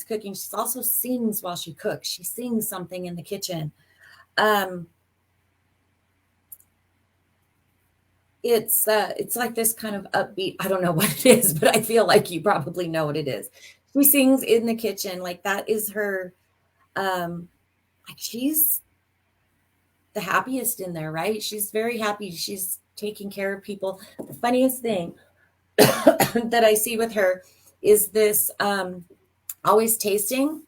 also sings while she cooks. She sings something in the kitchen. It's like this kind of upbeat. I don't know what it is, but I feel like you probably know what it is. She sings in the kitchen. Like that is her, like she's the happiest in there, right? She's very happy. She's taking care of people. The funniest thing that I see with her is this always tasting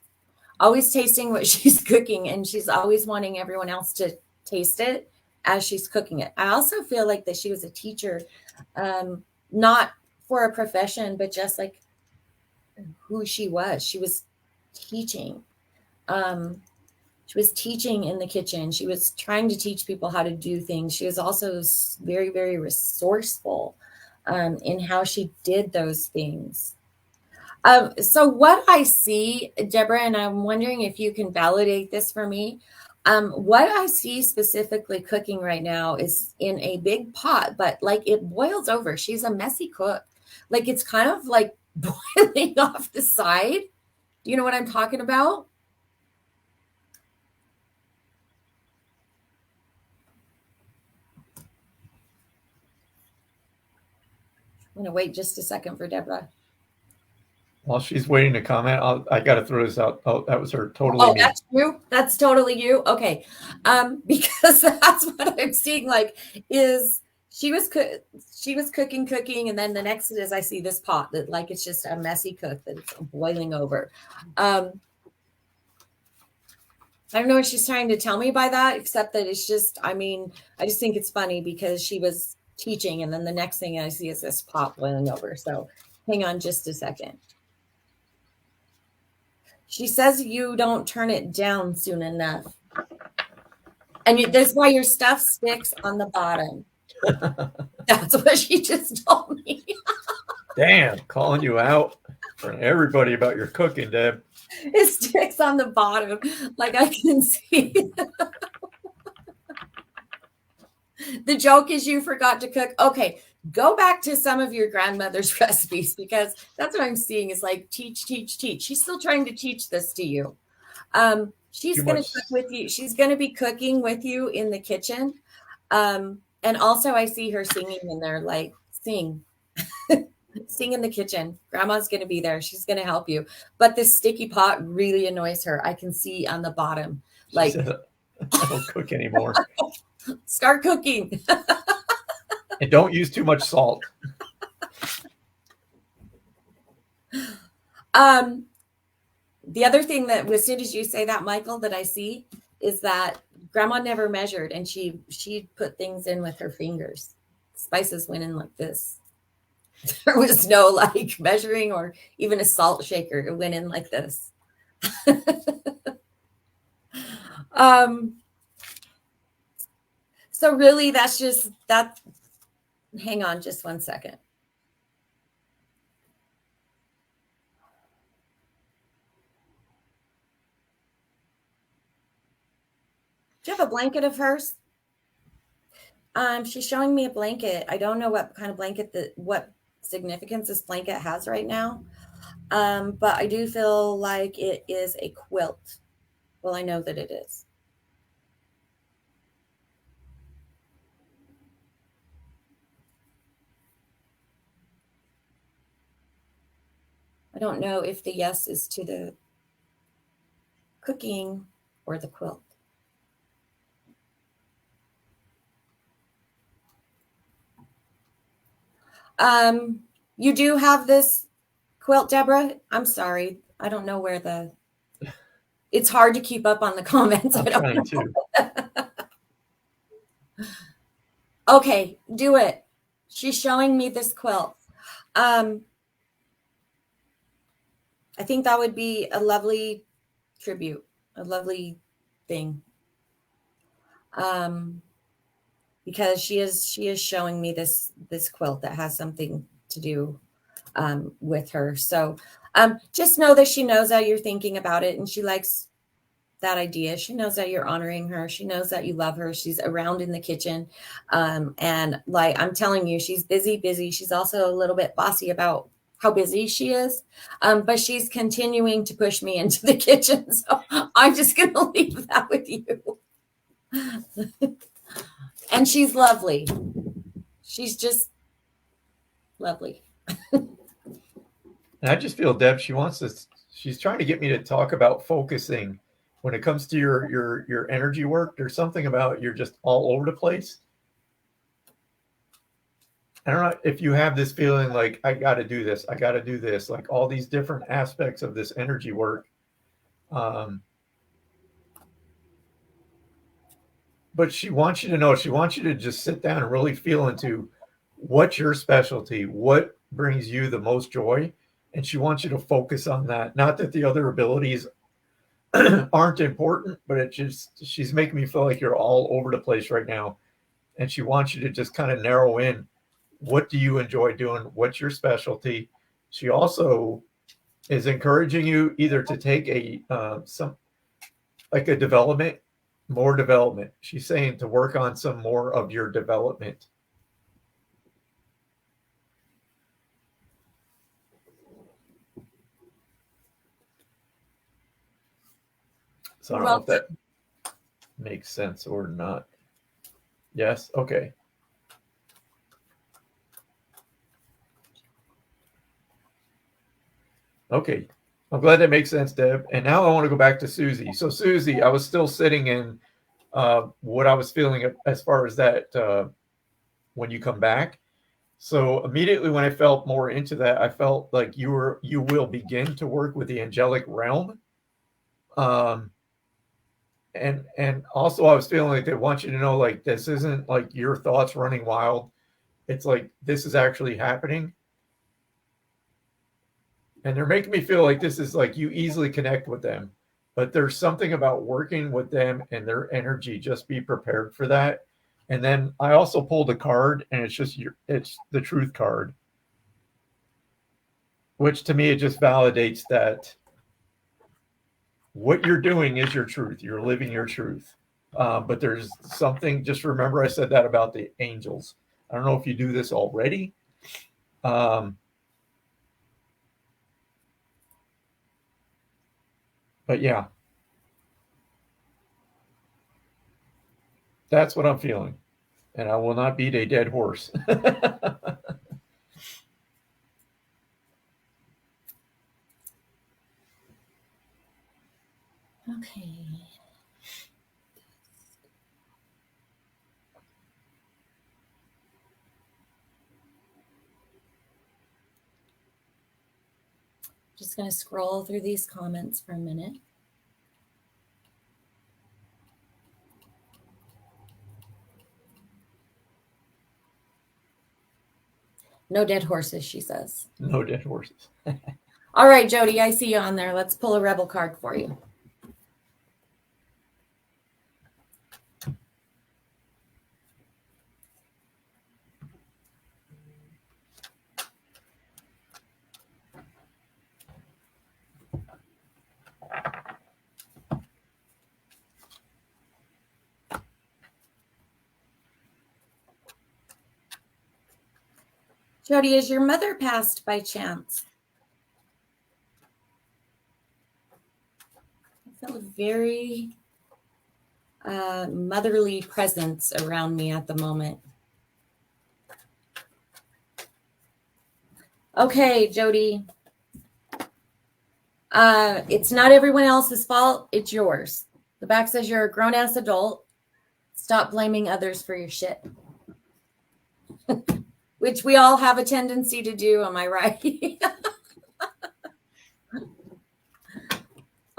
what she's cooking, and she's always wanting everyone else to taste it as she's cooking it. I also feel like that she was a teacher, not for a profession, but just like who she was. She was teaching. She was teaching in the kitchen. She was trying to teach people how to do things. She was also very, very resourceful in how she did those things. So what I see, Deborah, and I'm wondering if you can validate this for me. What I see specifically cooking right now is in a big pot, but like it boils over. She's a messy cook. Like it's kind of like boiling off the side. Do you know what I'm talking about? I'm going to wait just a second for Deborah. While she's waiting to comment, I got to throw this out. Oh, that was her. Totally. Oh, that's you. That's totally you. Okay, because that's what I'm seeing. Like, is she was cooking, and then the next is I see this pot that like it's just a messy cook that's boiling over. I don't know what she's trying to tell me by that, except that it's just. I mean, I just think it's funny because she was teaching, and then the next thing I see is this pot boiling over. So, hang on just a second. She says you don't turn it down soon enough. And that's why your stuff sticks on the bottom. That's what she just told me. Damn, calling you out for everybody about your cooking, Deb. It sticks on the bottom, like I can see. The joke is you forgot to cook. Okay, go back to some of your grandmother's recipes because that's what I'm seeing is like teach. She's still trying to teach this to you. She's going to cook with you. She's going to be cooking with you in the kitchen. And also I see her singing in there, like sing in the kitchen. Grandma's going to be there. She's going to help you. But this sticky pot really annoys her. I can see on the bottom, like, I don't cook anymore. Start cooking. And don't use too much salt. The other thing that as soon as you say that, Michael, that I see is that Grandma never measured and she put things in with her fingers. Spices went in like this. There was no like measuring or even a salt shaker. It went in like this. So really that's just that. Hang on just one second. Do you have a blanket of hers? She's showing me a blanket. I don't know what kind of blanket what significance this blanket has right now. But I do feel like it is a quilt. Well, I know that it is. I don't know if the yes is to the cooking or the quilt. You do have this quilt, Deborah? I'm sorry. I don't know where the... It's hard to keep up on the comments. I'm trying to. Okay, do it. She's showing me this quilt. I think that would be a lovely tribute, a lovely thing. Because she is showing me this quilt that has something to do with her. So just know that she knows that you're thinking about it and she likes that idea. She knows that you're honoring her. She knows that you love her. She's around in the kitchen. And like I'm telling you, she's busy. She's also a little bit bossy about how busy she is. But she's continuing to push me into the kitchen. So I'm just going to leave that with you. And she's lovely. She's just lovely. And I just feel, Deb, she's trying to get me to talk about focusing when it comes to your energy work. There's something about you're just all over the place. I don't know if you have this feeling like I got to do this, like all these different aspects of this energy work. But she wants you to know, she wants you to just sit down and really feel into what's your specialty, what brings you the most joy. And she wants you to focus on that. Not that the other abilities aren't important, but she's making me feel like you're all over the place right now. And she wants you to just kind of narrow in, what do you enjoy doing? What's your specialty? She also is encouraging you either to take a development, more development. She's saying to work on some more of your development. So I don't know if that makes sense or not. Yes? Okay. Okay. I'm glad that makes sense, Deb. And now I want to go back to Susie. So Susie, I was still sitting in what I was feeling as far as that when you come back. So immediately when I felt more into that, I felt like you will begin to work with the angelic realm. And also I was feeling like they want you to know, like, this isn't like your thoughts running wild. It's like, this is actually happening. And they're making me feel like this is like you easily connect with them, but there's something about working with them and their energy. Just be prepared for that. And then I also pulled a card, and it's the truth card, which to me, it just validates that what you're doing is your truth. You're living your truth. But there's something, just remember I said that about the angels. I don't know if you do this already. But yeah, that's what I'm feeling. And I will not beat a dead horse. Okay. Just going to scroll through these comments for a minute. No dead horses, she says. No dead horses. All right, Jody, I see you on there. Let's pull a rebel card for you. Jody, is your mother passed by chance? I felt a very motherly presence around me at the moment. Okay, Jody. It's not everyone else's fault. It's yours. The back says you're a grown ass adult. Stop blaming others for your shit. Which we all have a tendency to do. Am I right?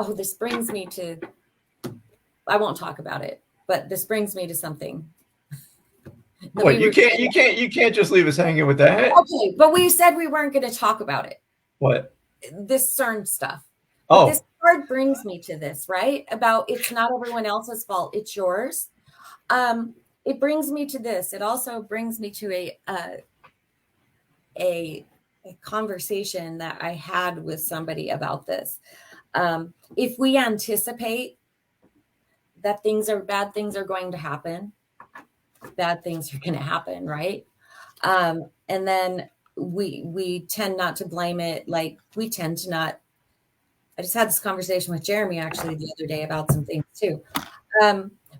Oh, this brings me to, I won't talk about it, but this brings me to something. What, you can't just leave us hanging with that. Okay, but we said we weren't going to talk about it. What? This CERN stuff. Oh, This card brings me to this, right? About it's not everyone else's fault, it's yours. It brings me to this. It also brings me to a conversation that I had with somebody about this. If we anticipate that bad things are going to happen, bad things are going to happen, right? And then we tend not to blame it. Like we tend to not. I just had this conversation with Jeremy actually the other day about some things too.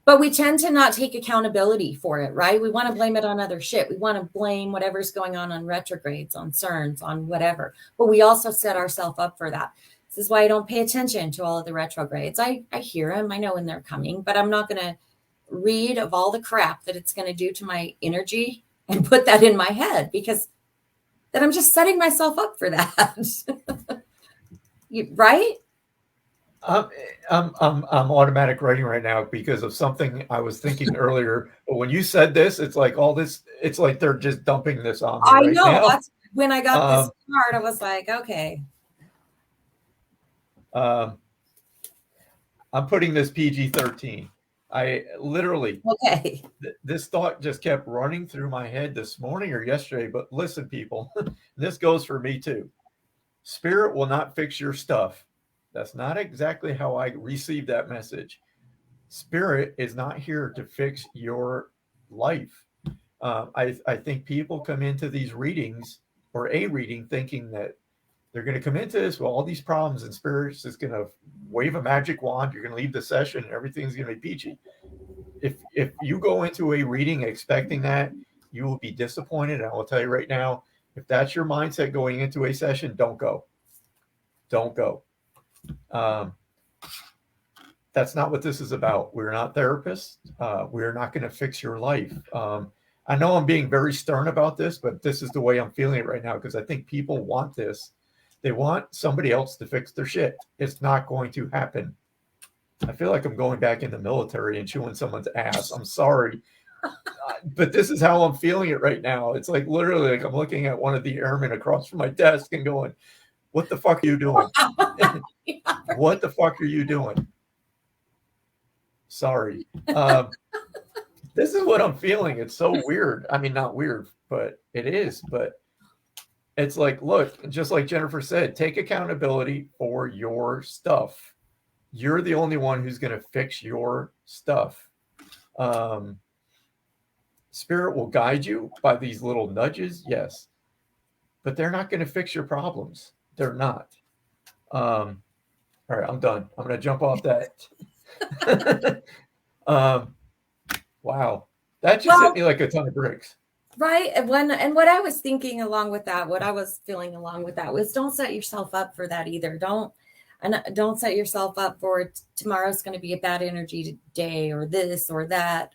But we tend to not take accountability for it, right? We want to blame it on other shit. We want to blame whatever's going on retrogrades, on CERNs, on whatever. But we also set ourselves up for that. This is why I don't pay attention to all of the retrogrades. I hear them. I know when they're coming, but I'm not going to read of all the crap that it's going to do to my energy and put that in my head, because then I'm just setting myself up for that. Right? I'm automatic writing right now because of something I was thinking earlier. But when you said this, it's like all this. It's like they're just dumping this on me. I right know. now. That's when I got this card. I was like, okay. I'm putting this PG-13. I literally. Okay. This thought just kept running through my head this morning or yesterday. But listen, people, this goes for me too. Spirit will not fix your stuff. That's not exactly how I received that message. Spirit is not here to fix your life. I think people come into these readings or a reading thinking that they're going to come into this with all these problems and Spirit's just going to wave a magic wand. You're going to leave the session and everything's going to be peachy. If you go into a reading expecting that, you will be disappointed. And I will tell you right now, if that's your mindset going into a session, don't go. Don't go. That's not what this is about. We're not therapists. We're not going to fix your life. I know I'm being very stern about this, but this is the way I'm feeling it right now because I think people want this. They want somebody else to fix their shit. It's not going to happen. I feel like I'm going back in the military and chewing someone's ass. I'm sorry. But this is how I'm feeling it right now. It's like literally like I'm looking at one of the airmen across from my desk and going, what the fuck are you doing? What the fuck are you doing? Sorry. This is what I'm feeling. It's so weird. I mean, not weird, but it is. But it's like, look, just like Jennifer said, take accountability for your stuff. You're the only one who's going to fix your stuff. Spirit will guide you by these little nudges, yes, but they're not going to fix your problems. They're not. All right, I'm done. I'm going to jump off that. Wow, that just hit me like a ton of bricks. Right. And what I was thinking along with that, what I was feeling along with that was don't set yourself up for that either. Don't set yourself up for tomorrow's going to be a bad energy day or this or that,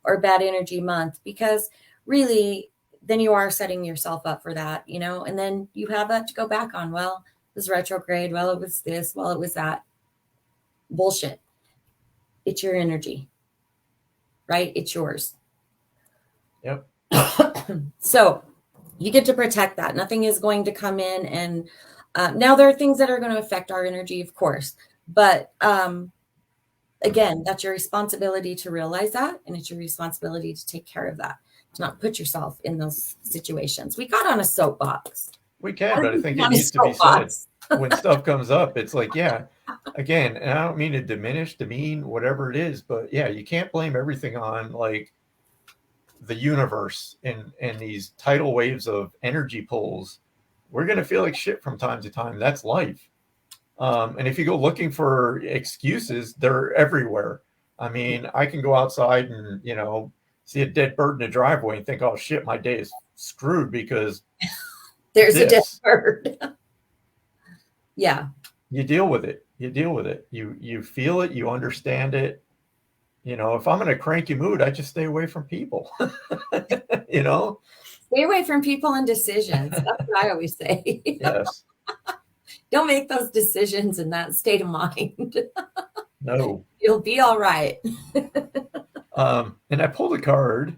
or a bad energy month, because really then you are setting yourself up for that, and then you have that to go back on. Well, it was retrograde. Well, it was this. Well, it was that. Bullshit. It's your energy, right? It's yours. Yep. So you get to protect that. Nothing is going to come in and now there are things that are going to affect our energy, of course, but again, that's your responsibility to realize that, and it's your responsibility to take care of that, to not put yourself in those situations. We got on a soapbox. We can, but I think it needs to be said when stuff comes up. It's like, yeah, again, and I don't mean to demean, whatever it is, but yeah, you can't blame everything on like the universe and these tidal waves of energy pulls. We're going to feel like shit from time to time. That's life. And if you go looking for excuses, they're everywhere. I mean, I can go outside and, see a dead bird in the driveway and think, oh shit, my day is screwed because there's a dead bird. Yeah. you deal with it. You deal with it. You feel it. You understand it. You know, if I'm in a cranky mood, I just stay away from people. You know? Stay away from people and decisions. That's what I always say. Yes. Don't make those decisions in that state of mind. No. You'll be all right. And I pulled a card.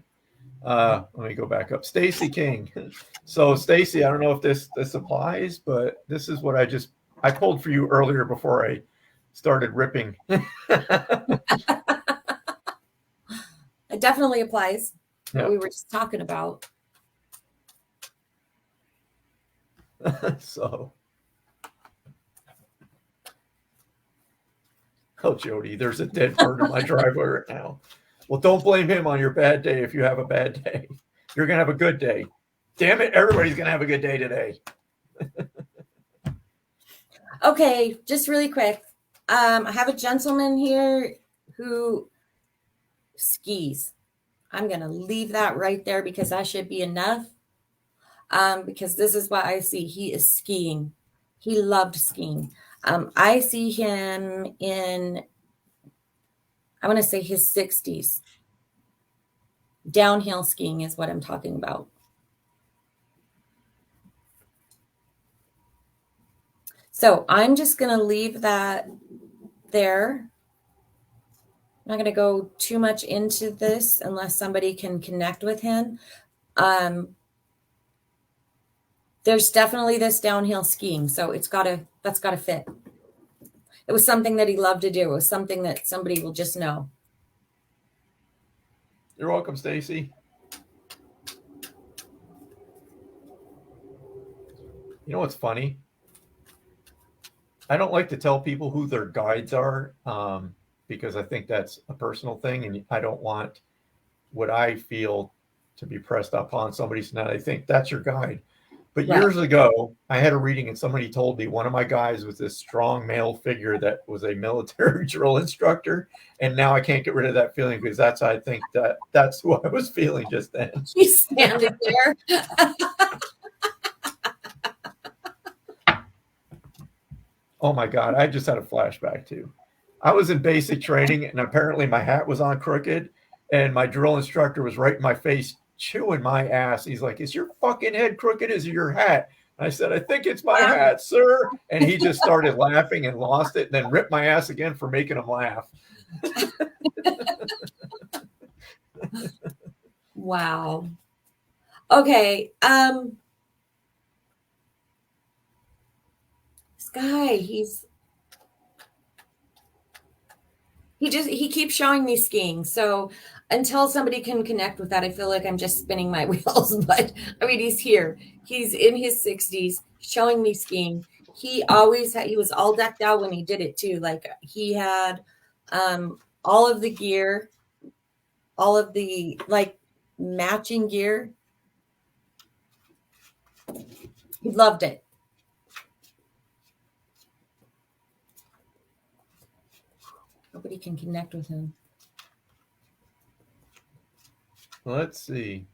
Let me go back up. Stacy King. So Stacy, I don't know if this applies, but this is what I pulled for you earlier before I started ripping. It definitely applies. Yeah. What we were just talking about. So, oh, Jody, there's a dead bird in my driveway right now. Well, don't blame him on your bad day if you have a bad day. You're going to have a good day. Damn it, everybody's going to have a good day today. Okay, just really quick. I have a gentleman here who skis. I'm going to leave that right there because that should be enough. Because this is what I see. He is skiing. He loved skiing. I see him in, I want to say his 60s. Downhill skiing is what I'm talking about. So I'm just going to leave that there. I'm not going to go too much into this unless somebody can connect with him. There's definitely this downhill skiing, so that's got to fit. It was something that he loved to do. It was something that somebody will just know. You're welcome, Stacy. You know what's funny? I don't like to tell people who their guides are because I think that's a personal thing, and I don't want what I feel to be pressed upon somebody. So now they think that's your guide. But years ago, I had a reading and somebody told me one of my guys was this strong male figure that was a military drill instructor. And now I can't get rid of that feeling because I think that's who I was feeling just then. He's standing there. Oh my God, I just had a flashback too. I was in basic training and apparently my hat was on crooked and my drill instructor was right in my face chewing my ass. He's like, "Is your fucking head crooked? Is it your hat?" I said, "I think it's my hat, sir." And he just started laughing and lost it and then ripped my ass again for making him laugh. Wow. Okay. This guy, he keeps showing me skiing. So until somebody can connect with that, I feel like I'm just spinning my wheels. But I mean, he's here. He's in his 60s showing me skiing. He was all decked out when he did it too. Like he had all of the gear, all of the like matching gear. He loved it. Nobody can connect with him. Let's see.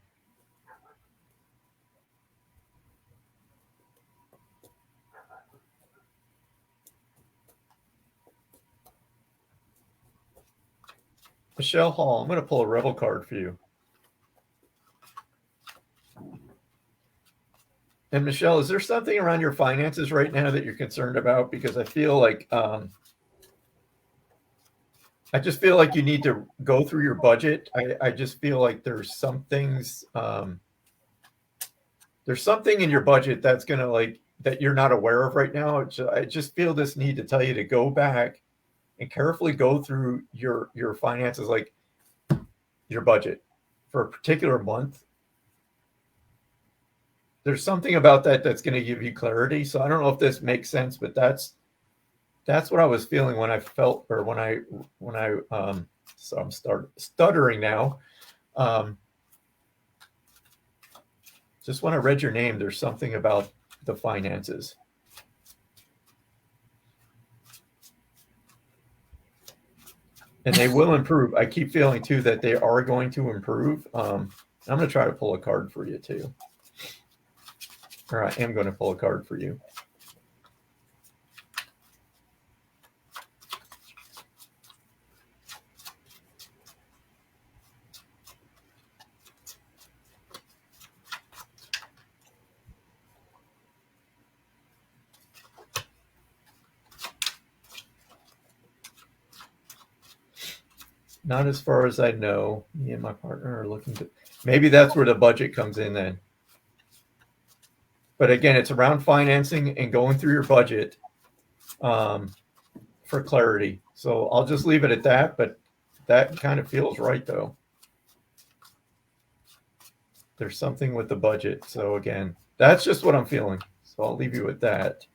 Michelle Hall, I'm going to pull a Rebel card for you. And Michelle, is there something around your finances right now that you're concerned about? Because I feel like I just feel like you need to go through your budget. I just feel like there's some things, there's something in your budget that's going to that you're not aware of right now. I just feel this need to tell you to go back and carefully go through your finances, like your budget for a particular month. There's something about that that's going to give you clarity. So I don't know if this makes sense, but that's what I was feeling when I felt, or when I so I'm stuttering now. Just when I read your name, there's something about the finances. And they will improve. I keep feeling too that they are going to improve. I'm going to try to pull a card for you too. Or I am going to pull a card for you. Not as far as I know. Me and my partner are looking to. Maybe that's where the budget comes in then. But again, it's around financing and going through your budget for clarity. So I'll just leave it at that. But that kind of feels right, though. There's something with the budget. So again, that's just what I'm feeling. So I'll leave you with that.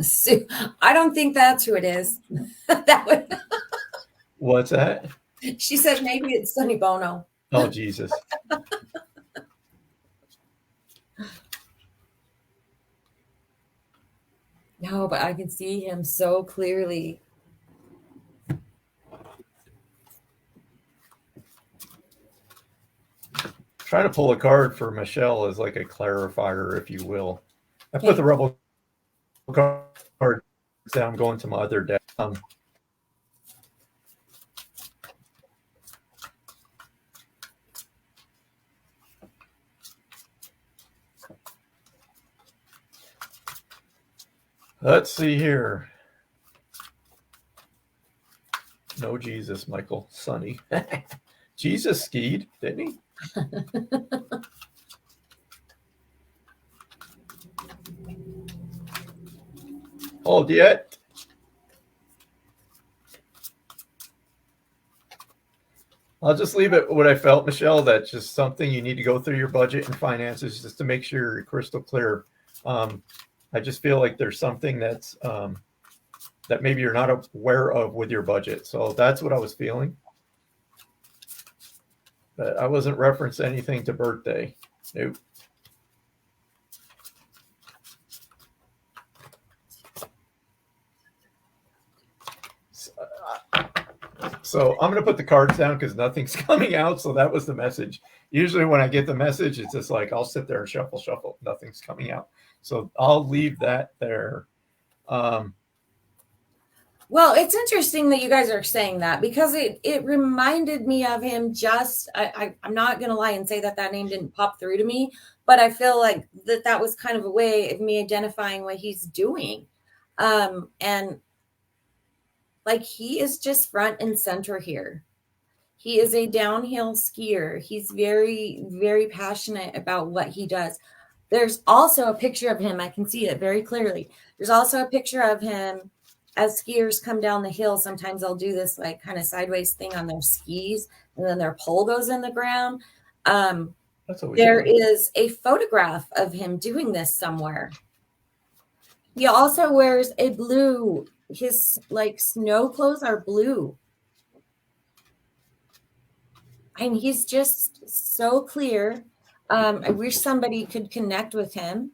Sue, I don't think that's who it is. That would. What's that? She said maybe it's Sonny Bono. Oh, Jesus. No, but I can see him so clearly. Trying to pull a card for Michelle as like a clarifier, if you will. I put the rebel card down. I'm going to my other deck. Let's see here. No Jesus, Michael. Sonny. Jesus skied, didn't he? Hold yet. I'll just leave it what I felt, Michelle. That's just something you need to go through your budget and finances just to make sure you're crystal clear. I just feel like there's something that's that maybe you're not aware of with your budget. So that's what I was feeling. But I wasn't referencing anything to birthday. Nope. So I'm going to put the cards down because nothing's coming out. So that was the message. Usually when I get the message, it's just like I'll sit there and shuffle. Nothing's coming out. So I'll leave that there. Well, it's interesting that you guys are saying that because it reminded me of him. I'm not going to lie and say that name didn't pop through to me, but I feel like that was kind of a way of me identifying what he's doing. And like he is just front and center here. He is a downhill skier. He's very, very passionate about what he does. There's also a picture of him. I can see it very clearly. There's also a picture of him as skiers come down the hill. Sometimes they'll do this like kind of sideways thing on their skis and then their pole goes in the ground. There is a photograph of him doing this somewhere. He also wears a blue, his like snow clothes are blue. And he's just so clear. I wish somebody could connect with him.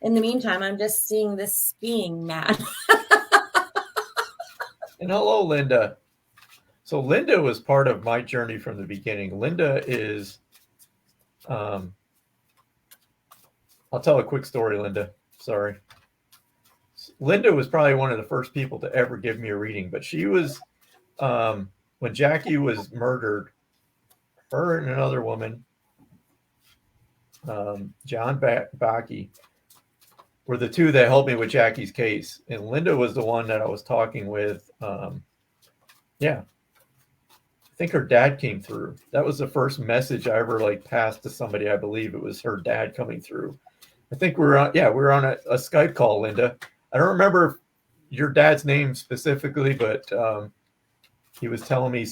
In the meantime, I'm just seeing this skiing mat. And hello, Linda. So Linda was part of my journey from the beginning. Linda is, I'll tell a quick story, Linda. Sorry. Linda was probably one of the first people to ever give me a reading, but she was, when Jackie was murdered, her and another woman, John Backey, were the two that helped me with Jackie's case. And Linda was the one that I was talking with. Yeah. I think her dad came through. That was the first message I ever like passed to somebody. I believe it was her dad coming through. I think we were on a Skype call, Linda. I don't remember your dad's name specifically, but he was telling me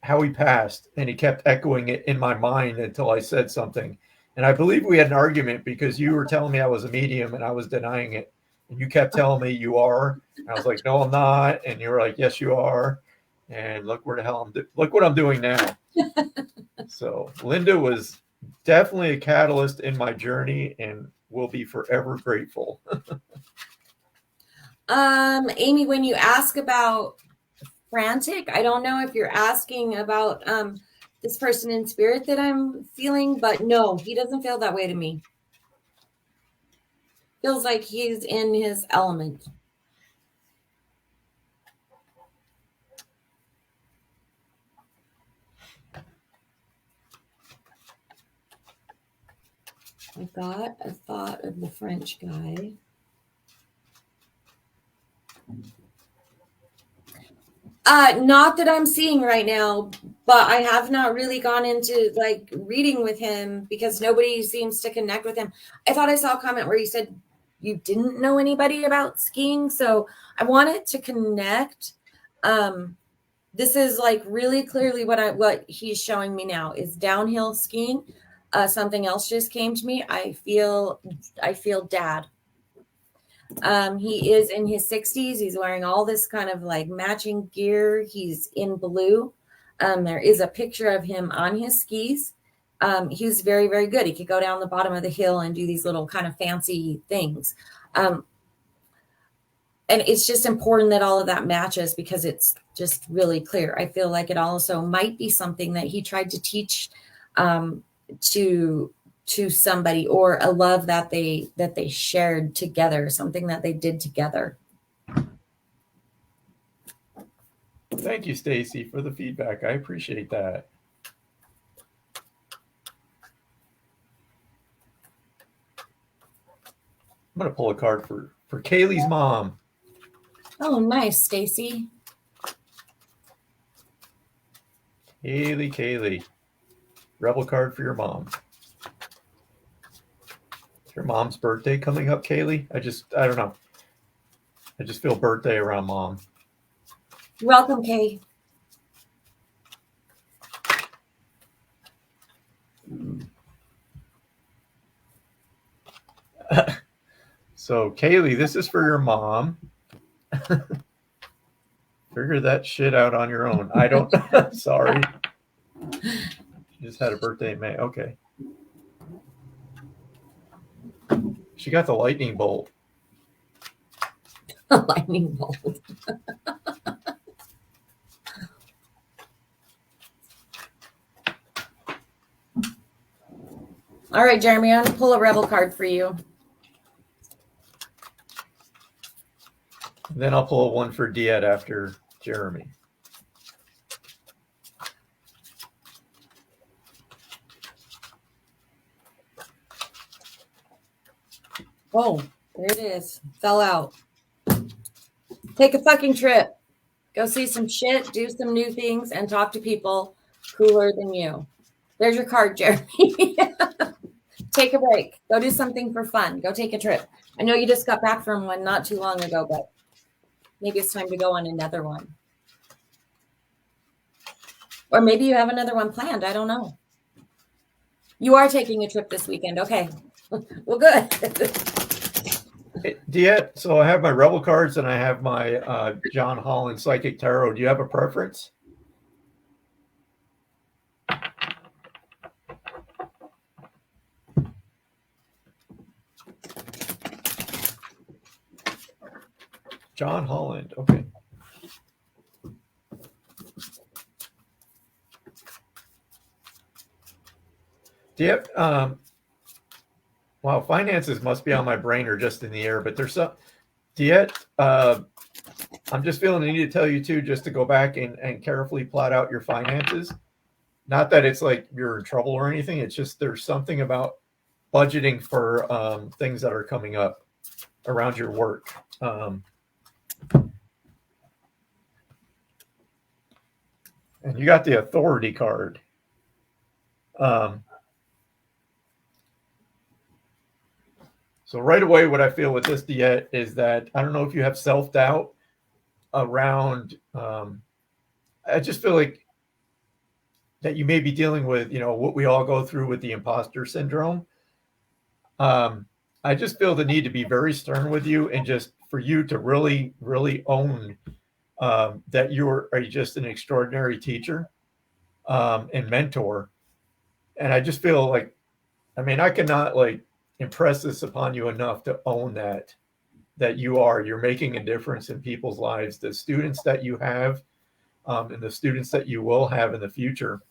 how he passed, and he kept echoing it in my mind until I said something. And I believe we had an argument because you were telling me I was a medium and I was denying it. And you kept telling me you are. And I was like, no, I'm not. And you were like, yes, you are. And look where the hell look what I'm doing now. So Linda was definitely a catalyst in my journey and will be forever grateful. Amy, when you ask about frantic, I don't know if you're asking about this person in spirit that I'm feeling, but no, he doesn't feel that way to me. Feels like he's in his element. I got a thought of the French guy. Not that I'm seeing right now, but I have not really gone into like reading with him because nobody seems to connect with him. I thought I saw a comment where you said you didn't know anybody about skiing, so I wanted to connect. This is like really clearly what he's showing me now is downhill skiing. Something else just came to me. I feel dad. He is in his 60s. He's wearing all this kind of like matching gear. He's in blue. There is a picture of him on his skis. He's very, very good. He could go down the bottom of the hill and do these little kind of fancy things. And it's just important that all of that matches because it's just really clear. I feel like it also might be something that he tried to teach to somebody, or a love that they shared together, something that they did together. Thank you, Stacy, for the feedback. I appreciate that. I'm going to pull a card for Kaylee's mom. Oh, nice, Stacy. Kaylee. Rebel card for your mom. Is your mom's birthday coming up, Kaylee? I don't know. I just feel birthday around mom. Welcome, Kay. So, Kaylee, this is for your mom. Figure that shit out on your own. I don't. Sorry. She just had a birthday in May. Okay. She got the lightning bolt. Lightning bolt. All right, Jeremy, I'm going to pull a rebel card for you. Then I'll pull one for Diet after Jeremy. Oh, there it is. Fell out. Take a fucking trip. Go see some shit, do some new things, and talk to people cooler than you. There's your card, Jeremy. Take a break. Go do something for fun. Go take a trip. I know you just got back from one not too long ago, but maybe it's time to go on another one. Or maybe you have another one planned. I don't know. You are taking a trip this weekend. Okay. Well, good. Hey, Diet, so I have my Rebel cards and I have my John Holland Psychic Tarot. Do you have a preference? John Holland. Okay. Diet, wow, finances must be on my brain or just in the air, but there's some. Diet, I'm just feeling the need to tell you too, just to go back and carefully plot out your finances. Not that it's like you're in trouble or anything. It's just there's something about budgeting for things that are coming up around your work. And you got the Authority card. So right away, what I feel with this Diet is that I don't know if you have self-doubt around. I just feel like that you may be dealing with, what we all go through with the imposter syndrome. I just feel the need to be very stern with you and just for you to really, really own that you are just an extraordinary teacher and mentor. And I just feel like, I cannot impress this upon you enough to own that you're making a difference in people's lives, the students that you have and the students that you will have in the future.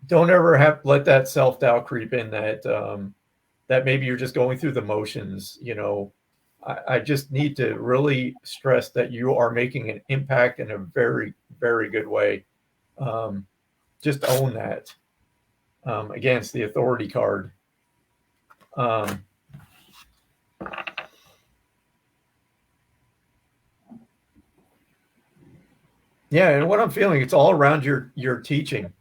Don't ever let that self-doubt creep in that maybe you're just going through the motions. I just need to really stress that you are making an impact in a very, very good way. Just own that. Again, it's the Authority card. Yeah, and what I'm feeling, it's all around your teaching.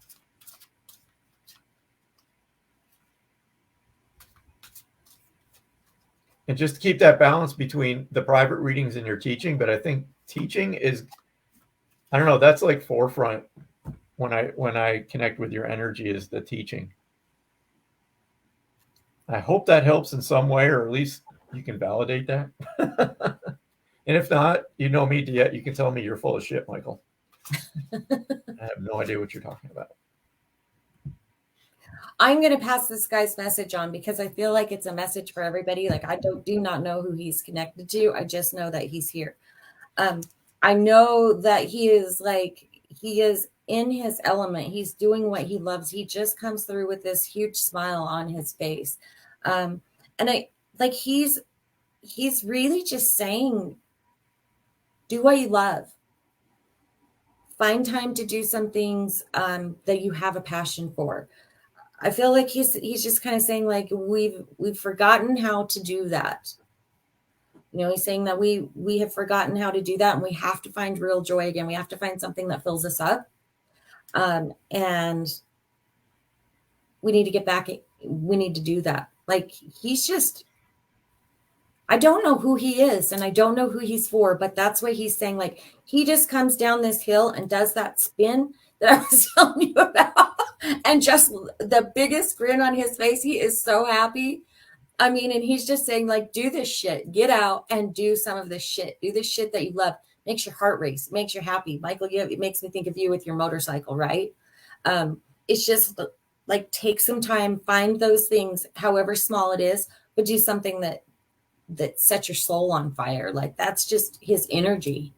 And just to keep that balance between the private readings and your teaching, but I think teaching is, I don't know, that's like forefront when I connect with your energy, is the teaching. I hope that helps in some way, or at least you can validate that. And if not, you know me, yet you can tell me you're full of shit, Michael. I have no idea what you're talking about. I'm going to pass this guy's message on because I feel like it's a message for everybody. Like, I do not know who he's connected to. I just know that he's here. I know that he is in his element. He's doing what he loves. He just comes through with this huge smile on his face. And he's really just saying, do what you love. Find time to do some things that you have a passion for. I feel like he's just kind of saying, like, we've forgotten how to do that. You know, he's saying that we have forgotten how to do that, and we have to find real joy again. We have to find something that fills us up. And we need to get back. We need to do that. Like, he's just, I don't know who he is and I don't know who he's for, but that's what he's saying. Like, he just comes down this hill and does that spin that I was telling you about, and just the biggest grin on his face. He is so happy. I mean, and he's just saying, like, do this shit, get out and do some of this shit. Do the shit that you love. Makes your heart race, makes you happy. Michael, it makes me think of you with your motorcycle, right? It's just like, take some time, find those things, however small it is, but do something that sets your soul on fire. Like, that's just his energy.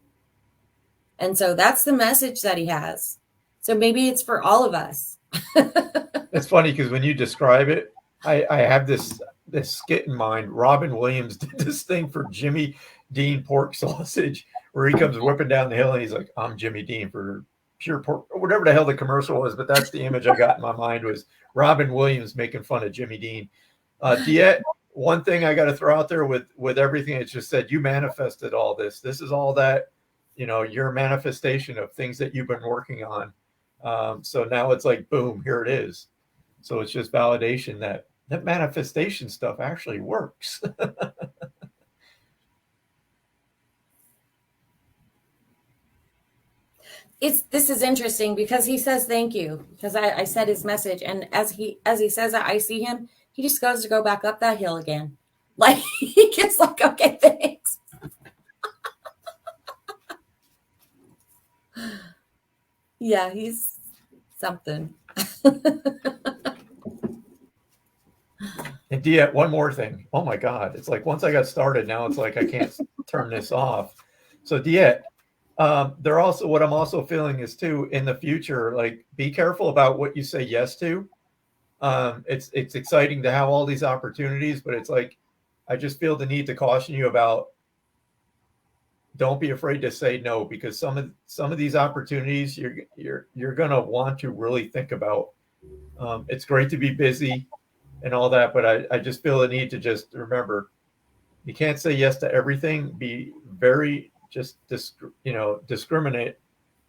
And so that's the message that he has. So maybe it's for all of us. It's funny because when you describe it, I have this skit in mind. Robin Williams did this thing for Jimmy Dean pork sausage, where he comes whipping down the hill and he's like, I'm Jimmy Dean for pure pork, or whatever the hell the commercial was. But that's the image I got in my mind, was Robin Williams making fun of Jimmy Dean. Diet, one thing I got to throw out there with everything it's just said, you manifested all this. This is all that, you know, your manifestation of things that you've been working on. So now it's like, boom, here it is. So it's just validation that manifestation stuff actually works. This is interesting because he says thank you, because I said his message, and as he says that, I see him, he just goes to go back up that hill again. Like, he gets like, okay, thanks. Yeah, he's something. And Diet, one more thing. Oh my God. It's like, once I got started, now it's like I can't turn this off. So Diet, what I'm also feeling is too, in the future, like, be careful about what you say yes to. It's exciting to have all these opportunities, but it's like, I just feel the need to caution you about, don't be afraid to say no, because some of these opportunities you're going to want to really think about. It's great to be busy and all that, but I just feel the need to just remember, you can't say yes to everything. Be very discriminate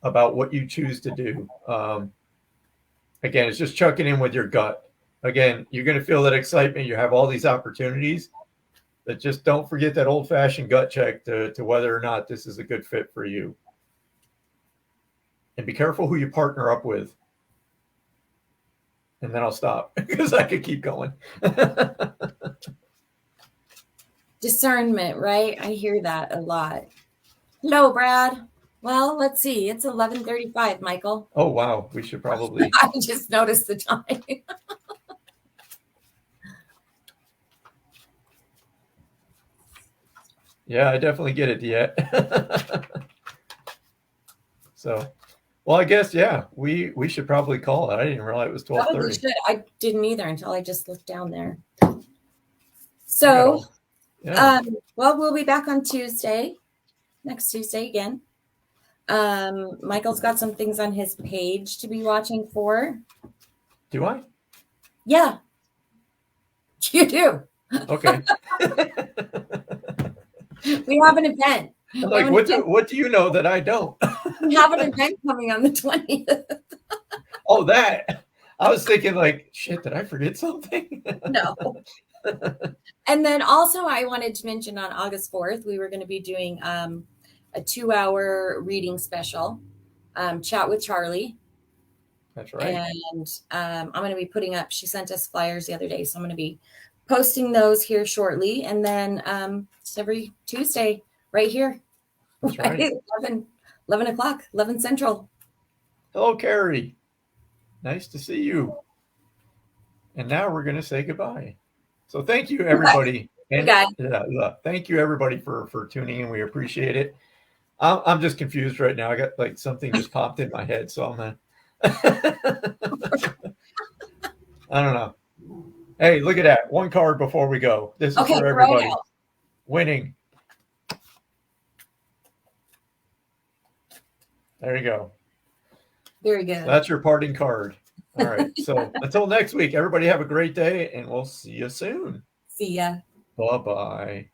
about what you choose to do. Again, it's just chucking in with your gut. Again, you're going to feel that excitement. You have all these opportunities, but just don't forget that old-fashioned gut check to whether or not this is a good fit for you. And be careful who you partner up with. And then I'll stop because I could keep going. Discernment, right? I hear that a lot. Hello, Brad. Well, let's see. It's 11:35, Michael. Oh, wow. We should probably. I just noticed the time. Yeah, I definitely get it yet. So, well, I guess, yeah, we should probably call it. I didn't realize it was 12:30. Probably should. I didn't either until I just looked down there. So, yeah. Well, we'll be back on Tuesday, next Tuesday again. Michael's got some things on his page to be watching for. Do I? Yeah, you do. Okay. We have an event. I'm like, what do you know that I don't? We have an event coming on the 20th. Oh, that. I was thinking like, shit, did I forget something? No. And then also I wanted to mention on August 4th, we were going to be doing a 2-hour reading special, Chat with Charlie. That's right. And I'm going to be putting up, she sent us flyers the other day, so I'm going to be posting those here shortly. And then it's every Tuesday right here. That's right. 11 o'clock, 11 Central. Hello, Carrie. Nice to see you. And now we're going to say goodbye. So thank you, everybody. And thank you, everybody, for tuning in. We appreciate it. I'm just confused right now. I got like something just popped in my head, so I'm gonna. I don't know. Hey, look at that. One card before we go. This is for everybody. Winning. There you go. Very good. So that's your parting card. All right. So until next week, everybody have a great day, and we'll see you soon. See ya. Bye-bye.